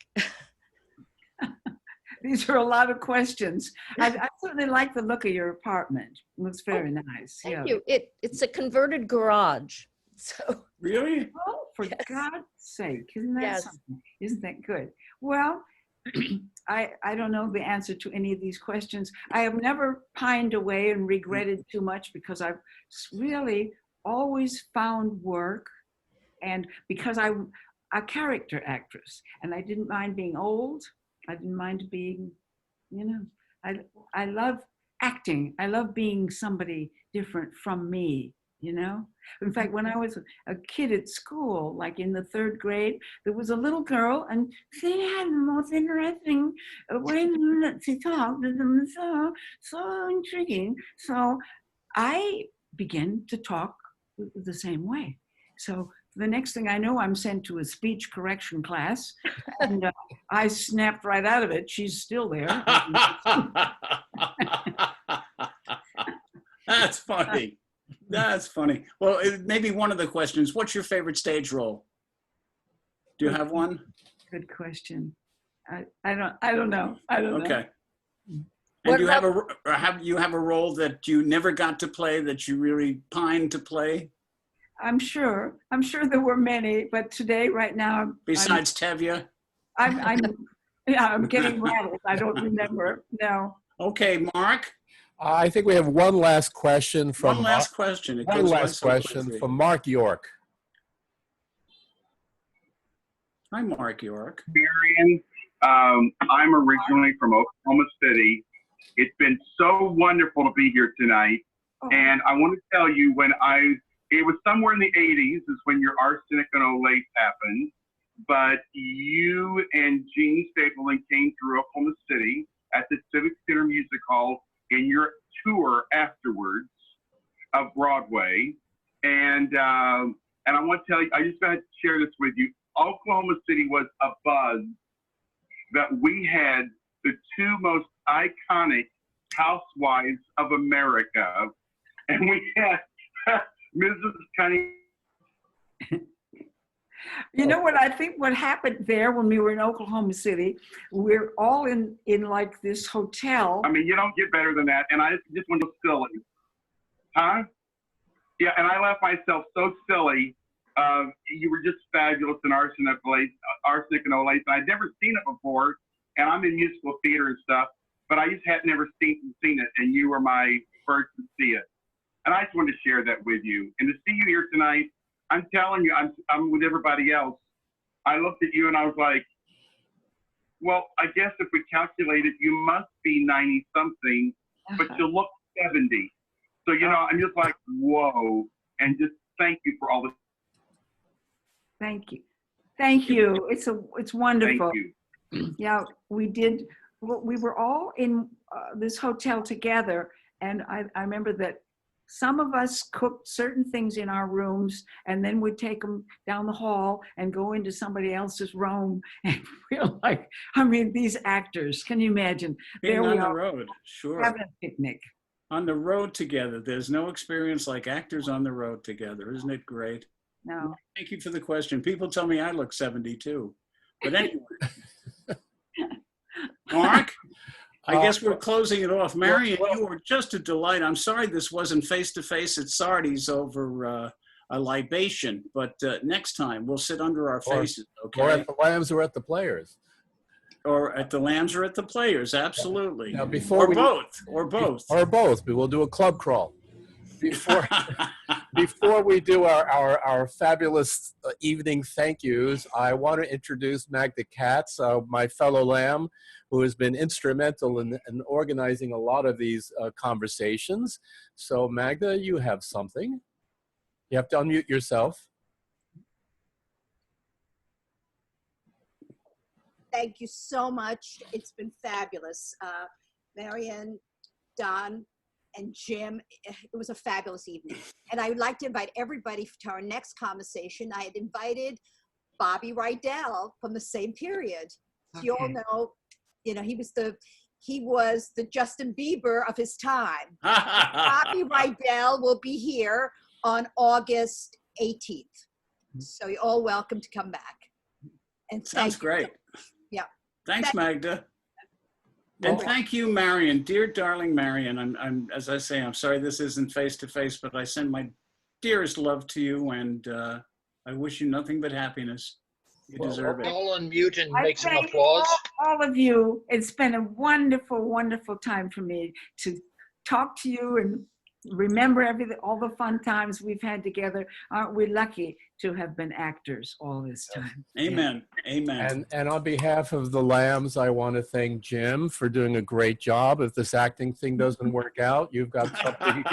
These are a lot of questions. I certainly like the look of your apartment. It looks very nice. Thank you. It's a converted garage. So Really? Oh, for God's sake, isn't that Yes. something? Isn't that good? Well, I don't know the answer to any of these questions. I have never pined away and regretted too much because I've really always found work, and because I'm a character actress and I didn't mind being old. I didn't mind being, I love acting. I love being somebody different from me, In fact, when I was a kid at school, like in the 3rd grade, there was a little girl and she had the most interesting way that she talked. So intriguing. So I began to talk the same way. So the next thing I know, I'm sent to a speech correction class, and I snapped right out of it. She's still there. That's funny. That's funny. Well, maybe one of the questions, what's your favorite stage role? Do you have one? Good question. I don't know. I don't know. Okay. And do you have a role that you never got to play that you really pined to play? I'm sure there were many, but today, right now, besides Tevye? I'm getting rattled. I don't remember. No. Okay, Mark. I think we have one last question from. One last question. It one goes by last so question quickly. from Mark York. Hi, Mark York. Marion, I'm originally from Oklahoma City. It's been so wonderful to be here tonight. Oh. And I want to tell you, it was somewhere in the 80s is when your Arsenic and Olace happened. But you and Gene Stapleton came through Oklahoma City at the Civic Center Music Hall in your tour afterwards of Broadway. And I want to tell you, I just got to share this with you. Oklahoma City was a buzz that we had the 2 most iconic housewives of America. And we had Mrs. Cunningham. You know what I think what happened there when we were in Oklahoma City, we're all in like this hotel. I mean, you don't get better than that. And I just went silly. Huh? Yeah, and I left myself so silly. You were just fabulous in Arsenic and Olace. And I'd never seen it before. And I'm in musical theater and stuff, but I just had never seen it. And you were my first to see it. And I just wanted to share that with you. And to see you here tonight, I'm telling you, I'm with everybody else. I looked at you and I was like, well, I guess if we calculate it, you must be 90 something, but you look 70. So, I'm just like, whoa. And just thank you for all this. Thank you. Thank you. It's wonderful. Thank you. Yeah, we did. We were all in this hotel together. And I remember that some of us cooked certain things in our rooms and then we'd take them down the hall and go into somebody else's room. And we're like, these actors, can you imagine? Being There on we the are road, sure. having a picnic. On the road together. There's no experience like actors on the road together. Isn't it great? No. Thank you for the question. People tell me I look 72. But anyway. Mark, I guess we're closing it off. Marion, you were just a delight. I'm sorry this wasn't face-to-face at Sardi's over a libation, but next time we'll sit under our faces, okay? Or at the Lambs or at the Players. Or at the Lambs or at the Players, absolutely. Now, before both. Or both. We will do a club crawl. Before we do our fabulous evening thank yous, I want to introduce Magda Katz, my fellow Lamb, who has been instrumental in organizing a lot of these conversations. So Magda, you have something. You have to unmute yourself. Thank you so much. It's been fabulous. Marion, Don, and Jim, it was a fabulous evening. And I would like to invite everybody to our next conversation. I had invited Bobby Rydell from the same period. So you all know, he was he was the Justin Bieber of his time. Bobby Rydell will be here on August 18th. So you're all welcome to come back. And Sounds great. Yeah. Thanks, Magda. And thank you, Marion, dear darling Marion. I'm as I say, I'm sorry this isn't face to face, but I send my dearest love to you, and I wish you nothing but happiness. You deserve it. All unmute and I make some thank applause. all of you. It's been a wonderful, wonderful time for me to talk to you and remember everything, all the fun times we've had together. Aren't we lucky to have been actors all this time? Amen. Amen. And on behalf of the Lambs, I want to thank Jim for doing a great job. If this acting thing doesn't work out, you've got something.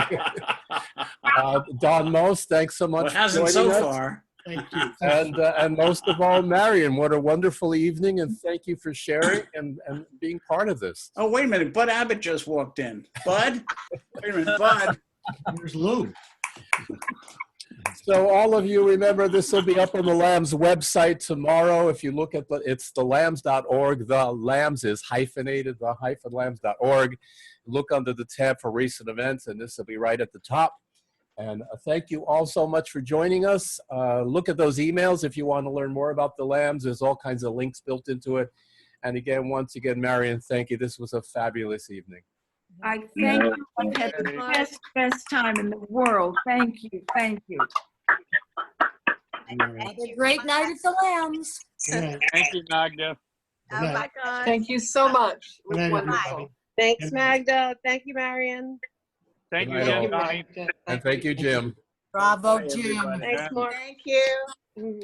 Don Most, thanks so much. Well, it hasn't for joining so us. far. Thank you. And most of all, Marion, what a wonderful evening, and thank you for sharing and being part of this. Oh, wait a minute. Bud Abbott just walked in. Bud? Wait a minute, Bud. There's Lou. So all of you remember, this will be up on the Lambs website tomorrow. If you look at it's thelambs.org. The Lambs is hyphenated, the-lambs.org. Look under the tab for recent events, and this will be right at the top. And thank you all so much for joining us. Look at those emails if you want to learn more about the Lambs. There's all kinds of links built into it. And again, once again, Marion, thank you. This was a fabulous evening. I thank you. I've had the best time in the world. Thank you. Thank you. Have a great night at the Lambs. Thank you, Magda. Oh my God. Thank you so much. It was Good night, wonderful. everybody. Thanks, Magda. Thank you, Marion. Thank you Good night, again, all. Donnie. And thank you, Jim. Bravo, Bye, Jim. everybody. Thanks, Mark. Thank you.